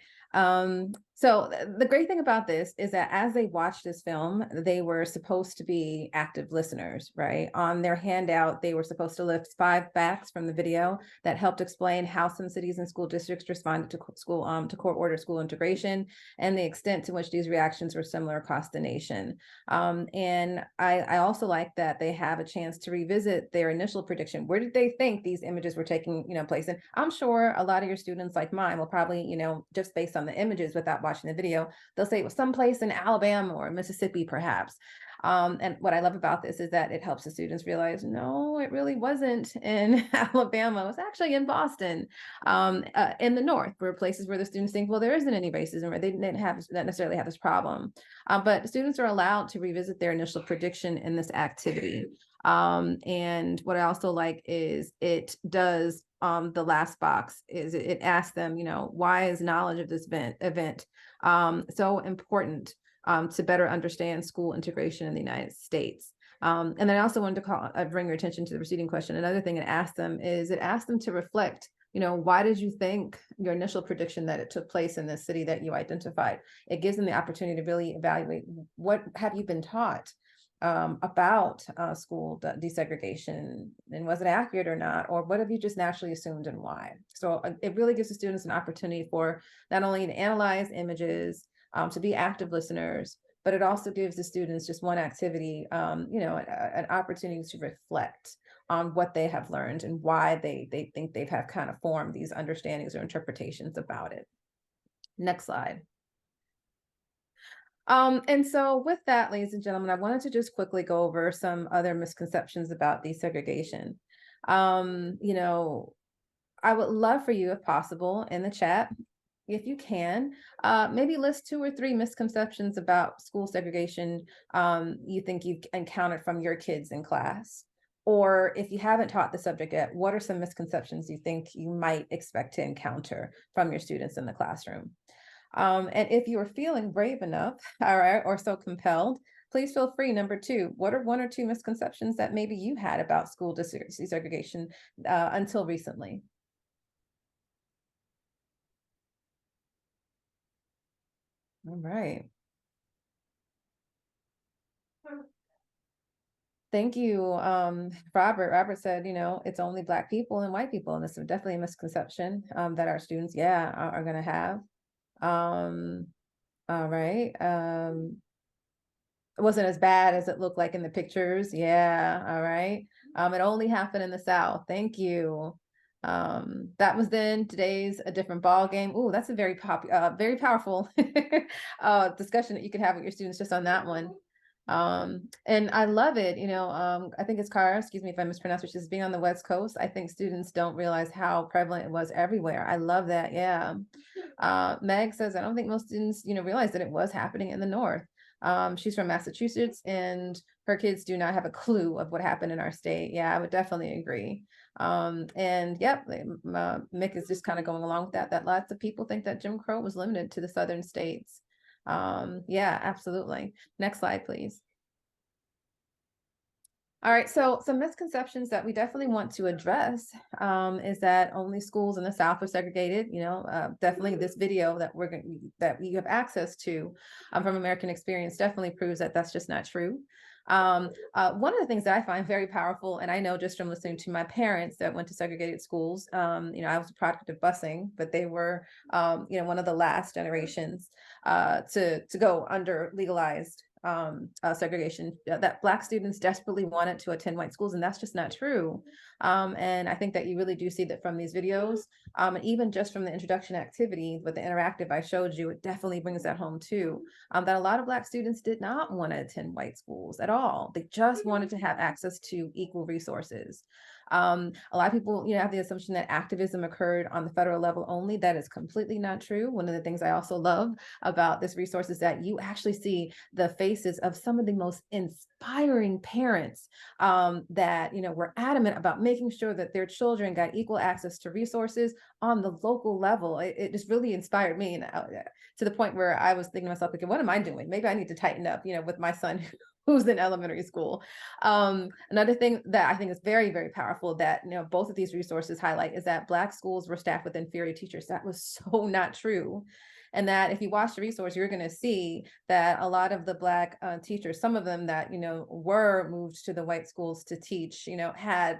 So the great thing about this is that as they watched this film, they were supposed to be active listeners, right? On their handout, they were supposed to list 5 facts from the video that helped explain how some cities and school districts responded to court-ordered school integration and the extent to which these reactions were similar across the nation. And I also like that they have a chance to revisit their initial prediction. Where did they think these images were taking, place? And I'm sure a lot of your students like mine will probably, just based on the images without watching the video, they'll say it was someplace in Alabama or Mississippi, perhaps. And what I love about this is that it helps the students realize, no, it really wasn't in Alabama. It was actually in Boston, in the North, where places where the students think, well, there isn't any racism, or they didn't necessarily have this problem. But students are allowed to revisit their initial prediction in this activity. And what I also like is it does, the last box is it asks them, why is knowledge of this event so important to better understand school integration in the United States? And then I also wanted to bring your attention to the preceding question. Another thing it asked them to reflect, why did you think your initial prediction that it took place in this city that you identified? It gives them the opportunity to really evaluate, what have you been taught about school desegregation, and was it accurate or not, or what have you just naturally assumed and why? So it really gives the students an opportunity for not only to analyze images, to be active listeners, but it also gives the students just one activity, an opportunity to reflect on what they have learned and why they think they've have kind of formed these understandings or interpretations about it. Next slide. And so with that, ladies and gentlemen, I wanted to just quickly go over some other misconceptions about desegregation. I would love for you, if possible, in the chat, if you can, maybe list 2 or 3 misconceptions about school segregation you think you've encountered from your kids in class. Or if you haven't taught the subject yet, what are some misconceptions you think you might expect to encounter from your students in the classroom? And if you are feeling brave enough, all right, or so compelled, please feel free. Number 2, what are 1 or 2 misconceptions that maybe you had about school desegregation until recently? All right. Thank you, Robert. Robert said, it's only Black people and white people, and this is definitely a misconception that our students, are going to have. All right. It wasn't as bad as it looked like in the pictures. Yeah. All right. It only happened in the South. Thank you. That was then. Today's a different ball game. Oh, that's a very very powerful discussion that you could have with your students just on that one. And I love it. I think it's Cara, excuse me if I mispronounce, which is being on the West Coast. I think students don't realize how prevalent it was everywhere. I love that. Yeah. Meg says, I don't think most students, realize that it was happening in the North. She's from Massachusetts and her kids do not have a clue of what happened in our state. Yeah, I would definitely agree. And yep, Mick is just kind of going along with that lots of people think that Jim Crow was limited to the southern states. Yeah, absolutely. Next slide, please. All right, so some misconceptions that we definitely want to address is that only schools in the South are segregated. Definitely this video that we have access to from American Experience definitely proves that that's just not true. One of the things that I find very powerful, and I know just from listening to my parents that went to segregated schools, I was a product of busing, but they were, one of the last generations to go under legalized segregation, that Black students desperately wanted to attend white schools, and that's just not true. And I think that you really do see that from these videos, and even just from the introduction activity with the interactive I showed you, it definitely brings that home too, that a lot of Black students did not want to attend white schools at all. They just wanted to have access to equal resources. A lot of people, have the assumption that activism occurred on the federal level only. That is completely not true. One of the things I also love about this resource is that you actually see the faces of some of the most inspiring parents that, were adamant about making sure that their children got equal access to resources on the local level. It just really inspired me, and to the point where I was thinking to myself, okay, what am I doing? Maybe I need to tighten up, with my son who's in elementary school. Another thing that I think is very, very powerful that, both of these resources highlight is that Black schools were staffed with inferior teachers. That was so not true. And that if you watch the resource, you're going to see that a lot of the Black teachers, some of them that, were moved to the white schools to teach, had,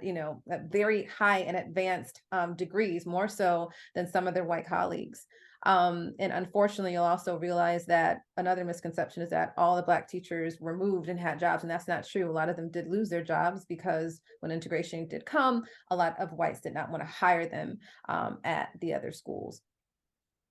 very high and advanced degrees, more so than some of their white colleagues. And unfortunately, you'll also realize that another misconception is that all the Black teachers were moved and had jobs, and that's not true. A lot of them did lose their jobs because when integration did come, a lot of whites did not want to hire them at the other schools.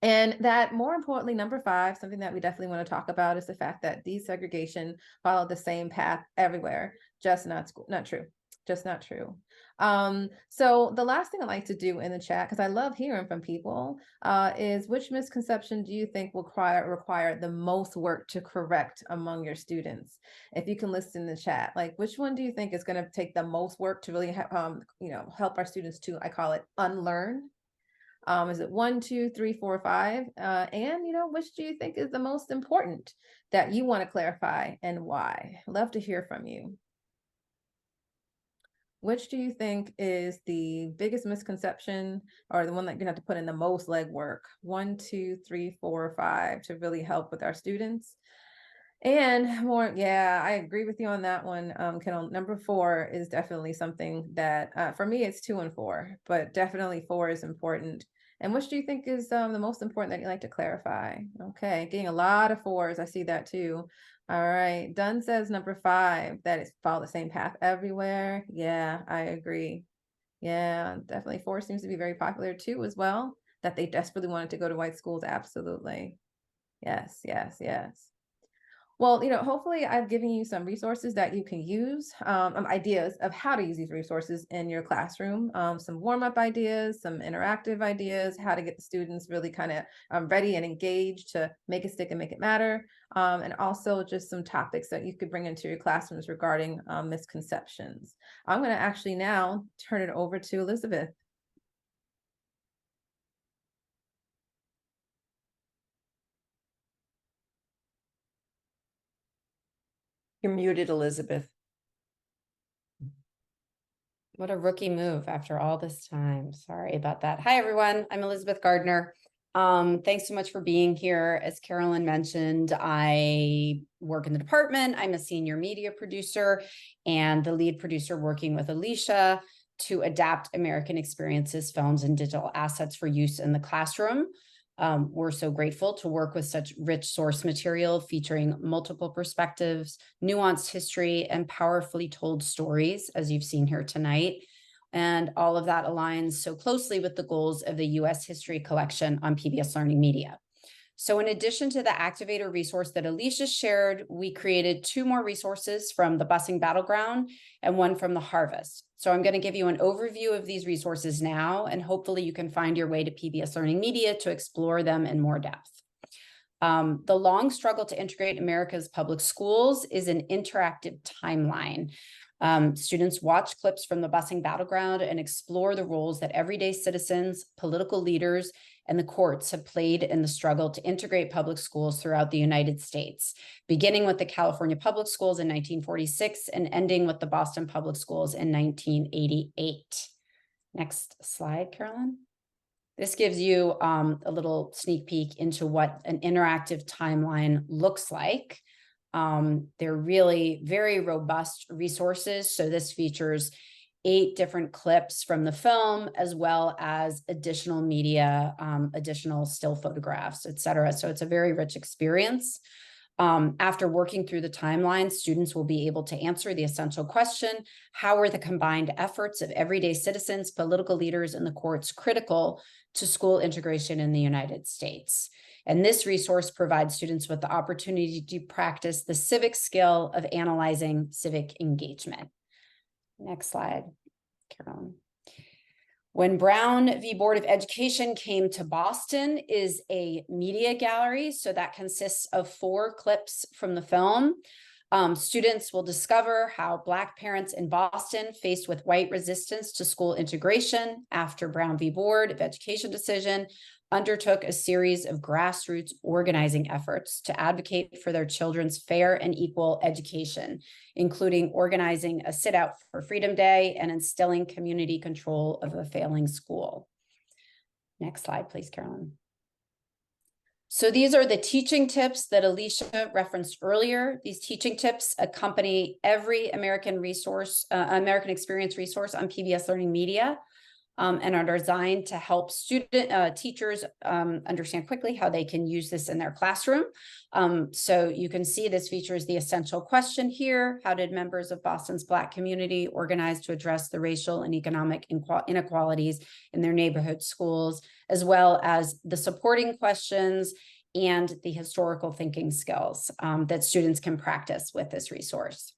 And that, more importantly, number 5, something that we definitely want to talk about is the fact that desegregation followed the same path everywhere, just not true. Just not true. So the last thing I'd like to do in the chat, because I love hearing from people, is which misconception do you think will require the most work to correct among your students? If you can list in the chat, like which one do you think is going to take the most work to really help our students to, I call it, unlearn? Is it 1, 2, 3, 4, 5? And which do you think is the most important that you want to clarify and why? Love to hear from you. Which do you think is the biggest misconception or the one that you're gonna have to put in the most legwork? 1, 2, 3, 4, 5 to really help with our students. And more, yeah, I agree with you on that one. Kendall, number 4 is definitely something that for me it's 2 and 4, but definitely 4 is important. And which do you think is the most important that you'd like to clarify? Okay, getting a lot of 4s. I see that too. All right, Dunn says number 5, that it's follow the same path everywhere. Yeah, I agree. Yeah, definitely 4 seems to be very popular too as well, that they desperately wanted to go to white schools. Absolutely. Yes, yes, yes. Well, hopefully I've given you some resources that you can use, ideas of how to use these resources in your classroom, some warm-up ideas, some interactive ideas, how to get the students really kind of ready and engaged to make it stick and make it matter, and also just some topics that you could bring into your classrooms regarding misconceptions. I'm going to actually now turn it over to Elizabeth. You're muted, Elizabeth. What a rookie move after all this time. Sorry about that. Hi, everyone. I'm Elizabeth Gardner. Thanks so much for being here. As Carolyn mentioned, I work in the department. I'm a senior media producer and the lead producer working with Alicia to adapt American Experiences films and digital assets for use in the classroom. We're so grateful to work with such rich source material featuring multiple perspectives, nuanced history, and powerfully told stories, as you've seen here tonight. And all of that aligns so closely with the goals of the U.S. History Collection on PBS LearningMedia. So in addition to the Activator resource that Alicia shared, we created 2 more resources from the Busing Battleground and one from the Harvest. So I'm going to give you an overview of these resources now, and hopefully you can find your way to PBS LearningMedia to explore them in more depth. The long struggle to integrate America's public schools is an interactive timeline. Students watch clips from the Busing Battleground and explore the roles that everyday citizens, political leaders, and the courts have played in the struggle to integrate public schools throughout the United States, beginning with the California public schools in 1946 and ending with the Boston public schools in 1988. Next slide, Carolyn. This gives you a little sneak peek into what an interactive timeline looks like. They're really very robust resources. So this features 8 different clips from the film, as well as additional media, additional still photographs, et cetera. So it's a very rich experience. After working through the timeline, students will be able to answer the essential question: how are the combined efforts of everyday citizens, political leaders, and the courts critical to school integration in the United States? And this resource provides students with the opportunity to practice the civic skill of analyzing civic engagement. Next slide, Carolyn. When Brown v. Board of Education came to Boston is a media gallery. So that consists of 4 clips from the film. Students will discover how Black parents in Boston, faced with white resistance to school integration after Brown v. Board of Education decision, undertook a series of grassroots organizing efforts to advocate for their children's fair and equal education, including organizing a sit-out for Freedom Day and instilling community control of a failing school. Next slide, please, Carolyn. So these are the teaching tips that Alicia referenced earlier. These teaching tips accompany every American Experience resource on PBS LearningMedia. And are designed to help teachers understand quickly how they can use this in their classroom. So you can see this features the essential question here: how did members of Boston's Black community organize to address the racial and economic inequalities in their neighborhood schools, as well as the supporting questions and the historical thinking skills that students can practice with this resource.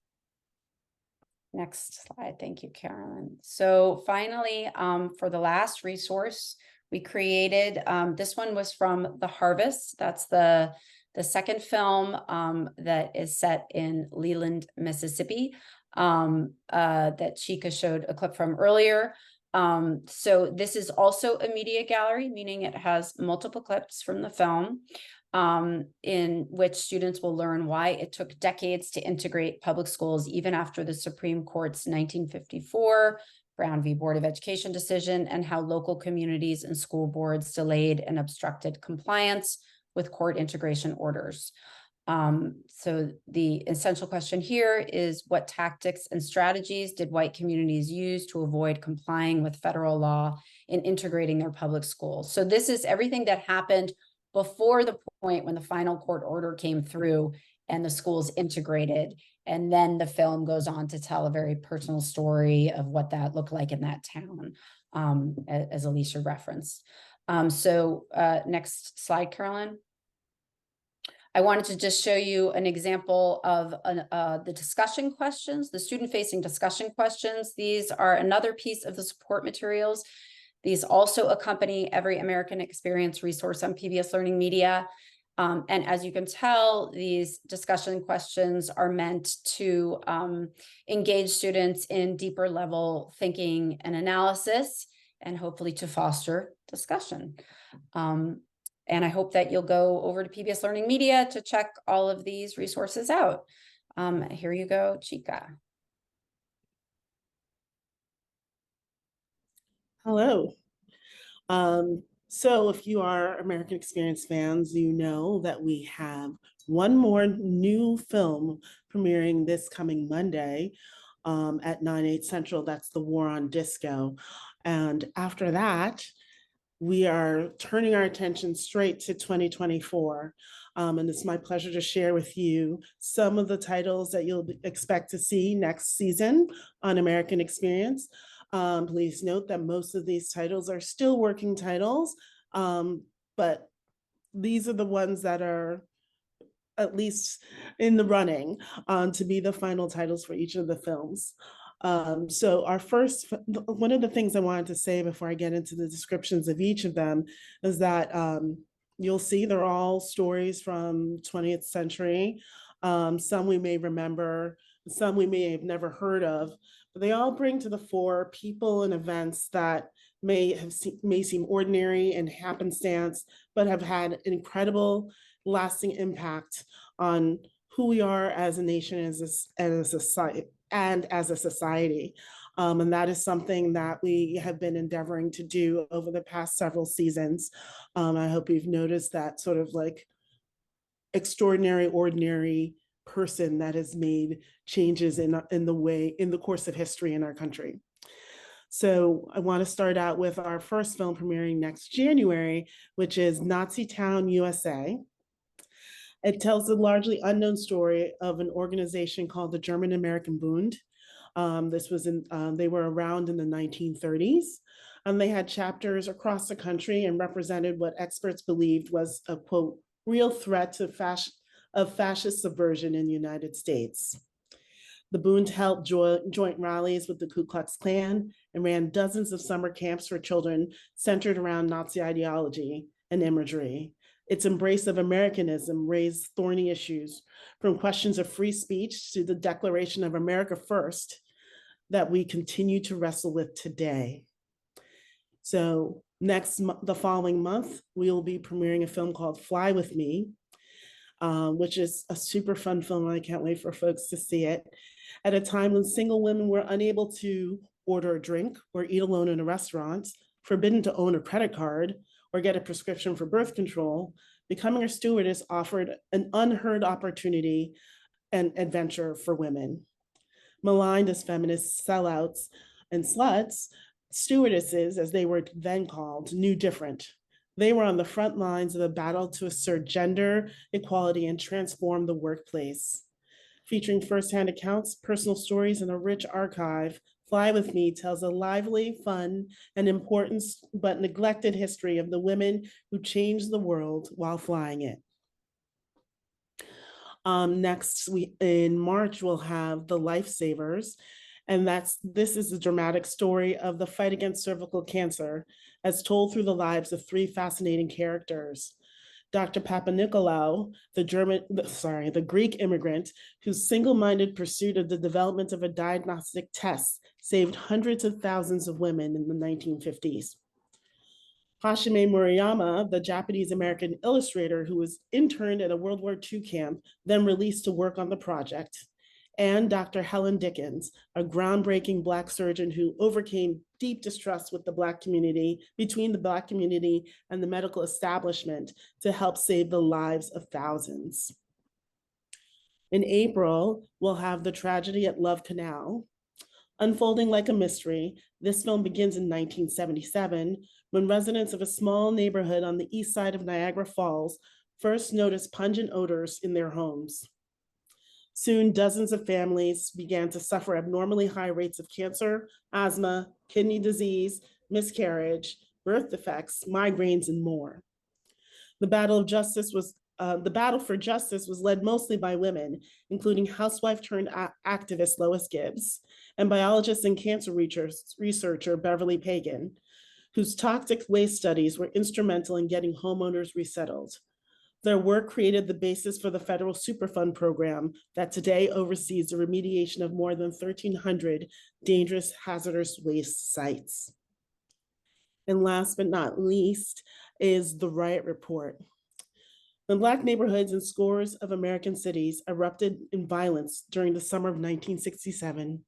Next slide. Thank you, Carolyn. So finally, for the last resource we created, this one was from The Harvest. That's the second film that is set in Leland, Mississippi, that Chika showed a clip from earlier. So this is also a media gallery, meaning it has multiple clips from the film, in which students will learn why it took decades to integrate public schools, even after the Supreme Court's 1954 Brown v. Board of Education decision, and how local communities and school boards delayed and obstructed compliance with court integration orders. So the essential question here is: what tactics and strategies did white communities use to avoid complying with federal law in integrating their public schools? So this is everything that happened before the point when the final court order came through and the schools integrated. And then the film goes on to tell a very personal story of what that looked like in that town, as Alicia referenced. Next slide, Carolyn. I wanted to just show you an example of the discussion questions, the student-facing discussion questions. These are another piece of the support materials. These also accompany every American Experience resource on PBS LearningMedia. And as you can tell, these discussion questions are meant to engage students in deeper level thinking and analysis, and hopefully to foster discussion. And I hope that you'll go over to PBS LearningMedia to check all of these resources out. Here you go, Chika. Hello. So if you are American Experience fans, you know that we have one more new film premiering this coming Monday at 9/8 Central. That's The War on Disco. And after that, we are turning our attention straight to 2024. And it's my pleasure to share with you some of the titles that you'll expect to see next season on American Experience. Please note that most of these titles are still working titles, but these are the ones that are at least in the running to be the final titles for each of the films. So our first, one of the things I wanted to say before I get into the descriptions of each of them is that you'll see they're all stories from 20th century. Some we may remember, some we may have never heard of, but they all bring to the fore people and events that may seem ordinary and happenstance, but have had an incredible lasting impact on who we are as a nation, as a society, and as a society. And that is something that we have been endeavoring to do over the past several seasons. I hope you've noticed that sort of like extraordinary, ordinary person that has made changes in the course of history in our country. So I want to start out with our first film premiering next January, which is Nazi Town, USA. It tells the largely unknown story of an organization called the German American Bund. They were around in the 1930s, and they had chapters across the country and represented what experts believed was a, quote, real threat of fascist subversion in the United States. The Bund held joint rallies with the Ku Klux Klan and ran dozens of summer camps for children centered around Nazi ideology and imagery. Its embrace of Americanism raised thorny issues, from questions of free speech to the Declaration of America First, that we continue to wrestle with today. So the following month, we will be premiering a film called Fly With Me, which is a super fun film. I can't wait for folks to see it. At a time when single women were unable to order a drink or eat alone in a restaurant, forbidden to own a credit card, or get a prescription for birth control, becoming a stewardess offered an unheard opportunity and adventure for women. Maligned as feminist sellouts and sluts, stewardesses, as they were then called, knew different. They were on the front lines of the battle to assert gender equality and transform the workplace. Featuring firsthand accounts, personal stories, and a rich archive, Fly With Me tells a lively, fun, and important but neglected history of the women who changed the world while flying it. Next, in March, we'll have The Lifesavers, and this is the dramatic story of the fight against cervical cancer, as told through the lives of three fascinating characters. Dr. Papanikolaou, the Greek immigrant whose single-minded pursuit of the development of a diagnostic test saved hundreds of thousands of women in the 1950s. Hashime Murayama, the Japanese-American illustrator who was interned at a World War II camp, then released to work on the project. And Dr. Helen Dickens, a groundbreaking Black surgeon who overcame deep distrust with the Black community, between the Black community and the medical establishment, to help save the lives of thousands. In April, we'll have The Tragedy at Love Canal. Unfolding like a mystery, this film begins in 1977, when residents of a small neighborhood on the east side of Niagara Falls first noticed pungent odors in their homes. Soon, dozens of families began to suffer abnormally high rates of cancer, asthma, kidney disease, miscarriage, birth defects, migraines, and more. The battle for justice was led mostly by women, including housewife turned activist Lois Gibbs and biologist and cancer researcher Beverly Pagan, whose toxic waste studies were instrumental in getting homeowners resettled. Their work created the basis for the federal Superfund program that today oversees the remediation of more than 1,300 dangerous hazardous waste sites. And last but not least is The Riot Report. When Black neighborhoods in scores of American cities erupted in violence during the summer of 1967,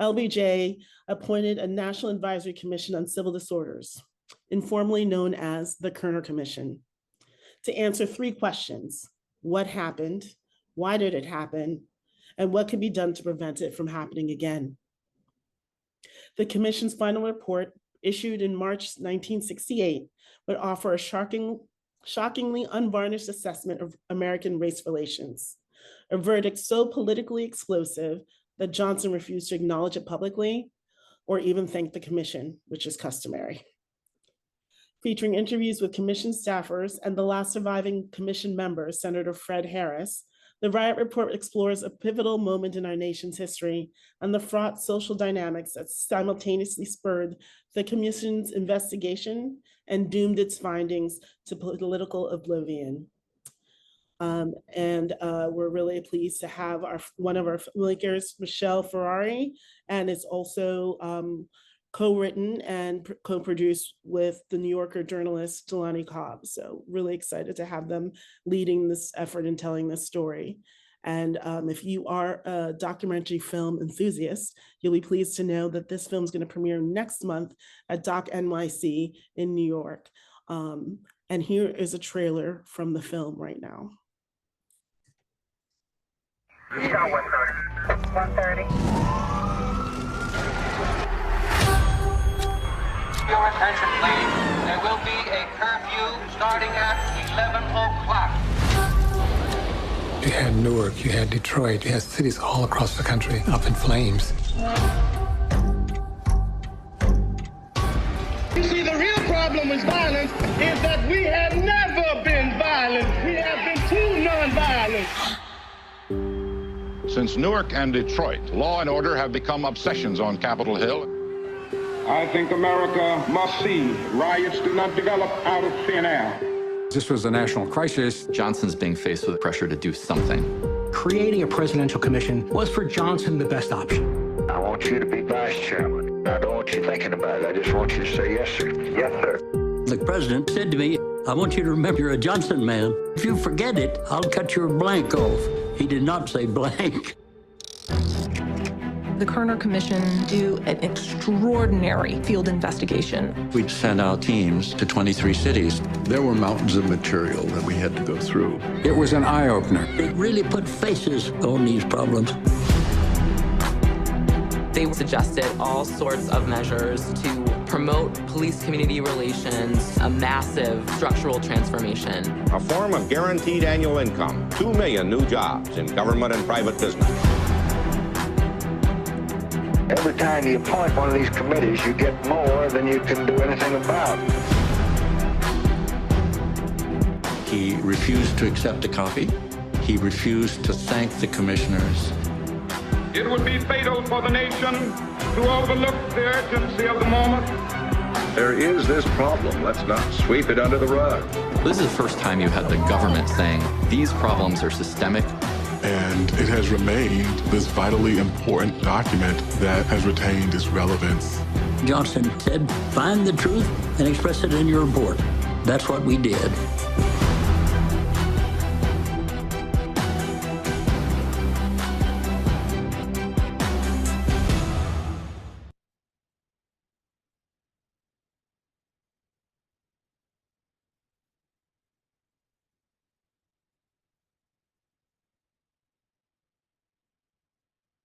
LBJ appointed a National Advisory Commission on Civil Disorders, informally known as the Kerner Commission, to answer three questions: what happened, why did it happen, and what could be done to prevent it from happening again. The commission's final report issued in March 1968, would offer a shockingly unvarnished assessment of American race relations. A verdict so politically explosive that Johnson refused to acknowledge it publicly or even thank the commission, which is customary. Featuring interviews with commission staffers and the last surviving commission member, Senator Fred Harris, the Riot Report explores a pivotal moment in our nation's history and the fraught social dynamics that simultaneously spurred the commission's investigation and doomed its findings to political oblivion. We're really pleased to have one of our filmmakers, Michelle Ferrari, and it's also co-written and co-produced with the New Yorker journalist Delaney Cobb. So really excited to have them leading this effort and telling this story. And if you are a documentary film enthusiast, you'll be pleased to know that this film is going to premiere next month at Doc NYC in New York. And here is a trailer from the film right now. You got 130. 130. Your attention, please. There will be a curfew starting at 11 o'clock. You had Newark, you had Detroit, you had cities all across the country up in flames. You see, the real problem with violence is that we have never been violent. We have been too non-violent. Since Newark and Detroit, law and order have become obsessions on Capitol Hill. I think America must see riots do not develop out of thin air. This was a national crisis. Johnson's being faced with pressure to do something. Creating a presidential commission was for Johnson the best option. I want you to be vice chairman. I don't want you thinking about it. I just want you to say yes, sir. Yes, sir. The president said to me, I want you to remember you're a Johnson man. If you forget it, I'll cut your blank off. He did not say blank. The Kerner Commission do an extraordinary field investigation. We sent out teams to 23 cities. There were mountains of material that we had to go through. It was an eye-opener. It really put faces on these problems. They suggested all sorts of measures to promote police-community relations, a massive structural transformation. A form of guaranteed annual income, 2 million new jobs in government and private business. Every time you appoint one of these committees, you get more than you can do anything about. He refused to accept a copy. He refused to thank the commissioners. It would be fatal for the nation to overlook the urgency of the moment. There is this problem. Let's not sweep it under the rug. This is the first time you had the government saying these problems are systemic. And it has remained this vitally important document that has retained its relevance. Johnson said, find the truth and express it in your report. That's what we did.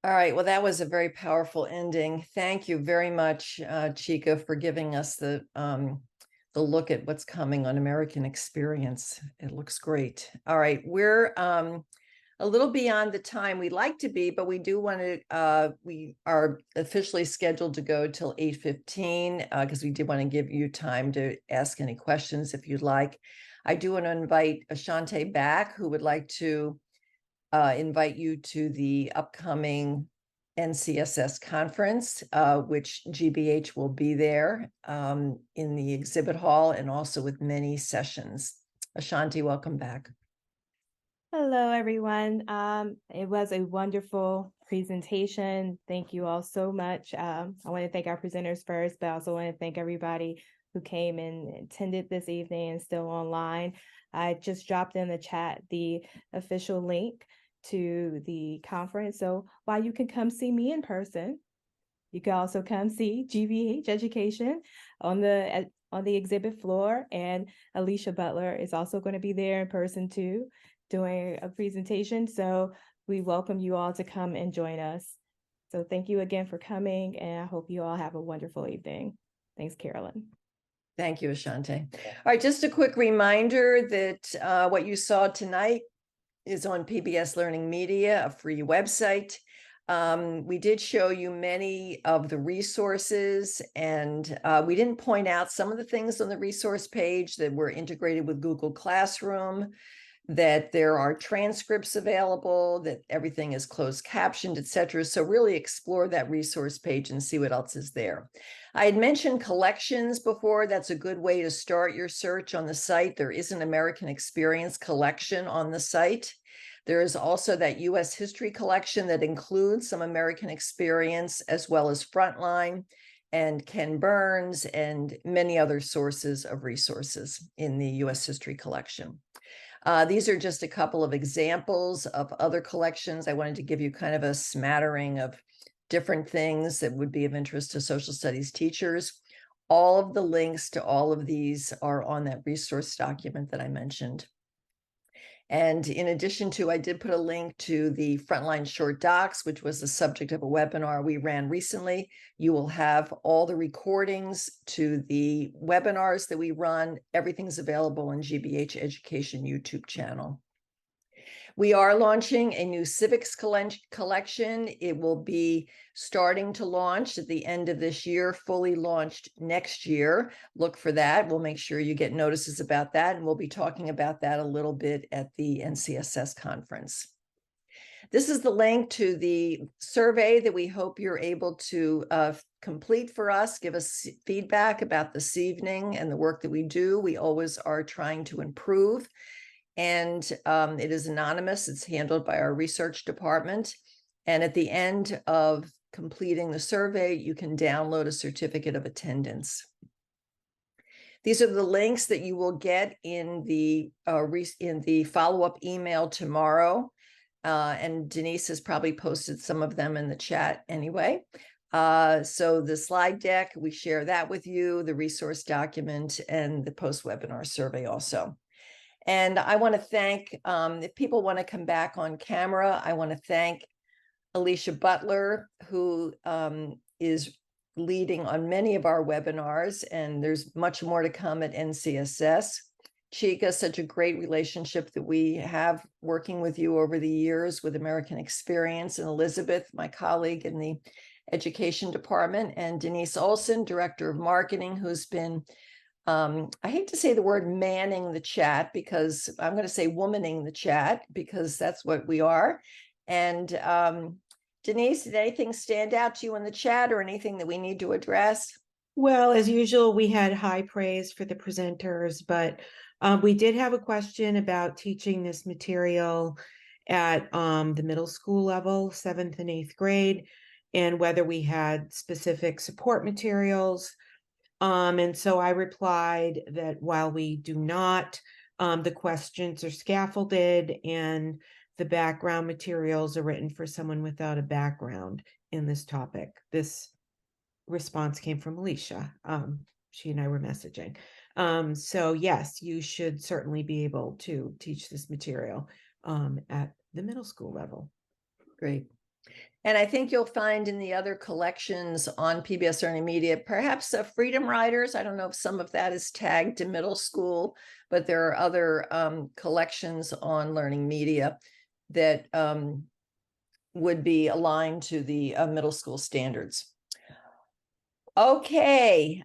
All right, well, that was a very powerful ending. Thank you very much, Chica, for giving us the look at what's coming on American Experience. It looks great. All right, we're a little beyond the time we'd like to be, but we do want to, we are officially scheduled to go till 8:15 because we did want to give you time to ask any questions if you'd like. I do want to invite Ashante back, who would like to invite you to the upcoming NCSS conference, which GBH will be there in the exhibit hall and also with many sessions. Ashanti, welcome back. Hello, everyone. It was a wonderful presentation. Thank you all so much. I want to thank our presenters first, but I also want to thank everybody who came and attended this evening and still online. I just dropped in the chat the official link to the conference. So while you can come see me in person, you can also come see GBH Education on the exhibit floor. And Alicia Butler is also going to be there in person too, doing a presentation. So we welcome you all to come and join us. So thank you again for coming, and I hope you all have a wonderful evening. Thanks, Carolyn. Thank you, Ashante. All right, just a quick reminder that what you saw tonight is on PBS Learning Media, a free website. We did show you many of the resources, and we didn't point out some of the things on the resource page that were integrated with Google Classroom, that there are transcripts available, that everything is closed captioned, etc. So really explore that resource page and see what else is there. I had mentioned collections before. That's a good way to start your search on the site. There is an American Experience collection on the site. There is also that U.S. History collection that includes some American Experience, as well as Frontline and Ken Burns and many other sources of resources in the U.S. History collection. These are just a couple of examples of other collections. I wanted to give you kind of a smattering of different things that would be of interest to social studies teachers. All of the links to all of these are on that resource document that I mentioned. And in addition to, I did put a link to the Frontline Short Docs, which was the subject of a webinar we ran recently. You will have all the recordings to the webinars that we run. Everything's available on GBH Education YouTube channel. We are launching a new civics collection. It will be starting to launch at the end of this year, fully launched next year. Look for that. We'll make sure you get notices about that, and we'll be talking about that a little bit at the NCSS conference. This is the link to the survey that we hope you're able to complete for us. Give us feedback about this evening and the work that we do. We always are trying to improve. And it is anonymous. It's handled by our research department. And at the end of completing the survey, you can download a certificate of attendance. These are the links that you will get in the follow-up email tomorrow. And Denise has probably posted some of them in the chat anyway. So the slide deck, we share that with you, the resource document, and the post-webinar survey also. And I want to thank, if people want to come back on camera, I want to thank Alicia Butler, who is leading on many of our webinars, and there's much more to come at NCSS. Chika, such a great relationship that we have working with you over the years with American Experience, and Elizabeth, my colleague in the education department, and Denise Olson, Director of Marketing, who's been I hate to say the word manning the chat, because I'm going to say womaning the chat, because that's what we are. And Denise, did anything stand out to you in the chat or anything that we need to address? Well, as usual, we had high praise for the presenters, but we did have a question about teaching this material at the middle school level, 7th and 8th grade, and whether we had specific support materials. And so I replied that while we do not, the questions are scaffolded and the background materials are written for someone without a background in this topic. This response came from Alicia. She and I were messaging. So yes, you should certainly be able to teach this material at the middle school level. Great. And I think you'll find in the other collections on PBS Learning Media, perhaps Freedom Riders. I don't know if some of that is tagged to middle school, but there are other collections on Learning Media that would be aligned to the middle school standards. Okay,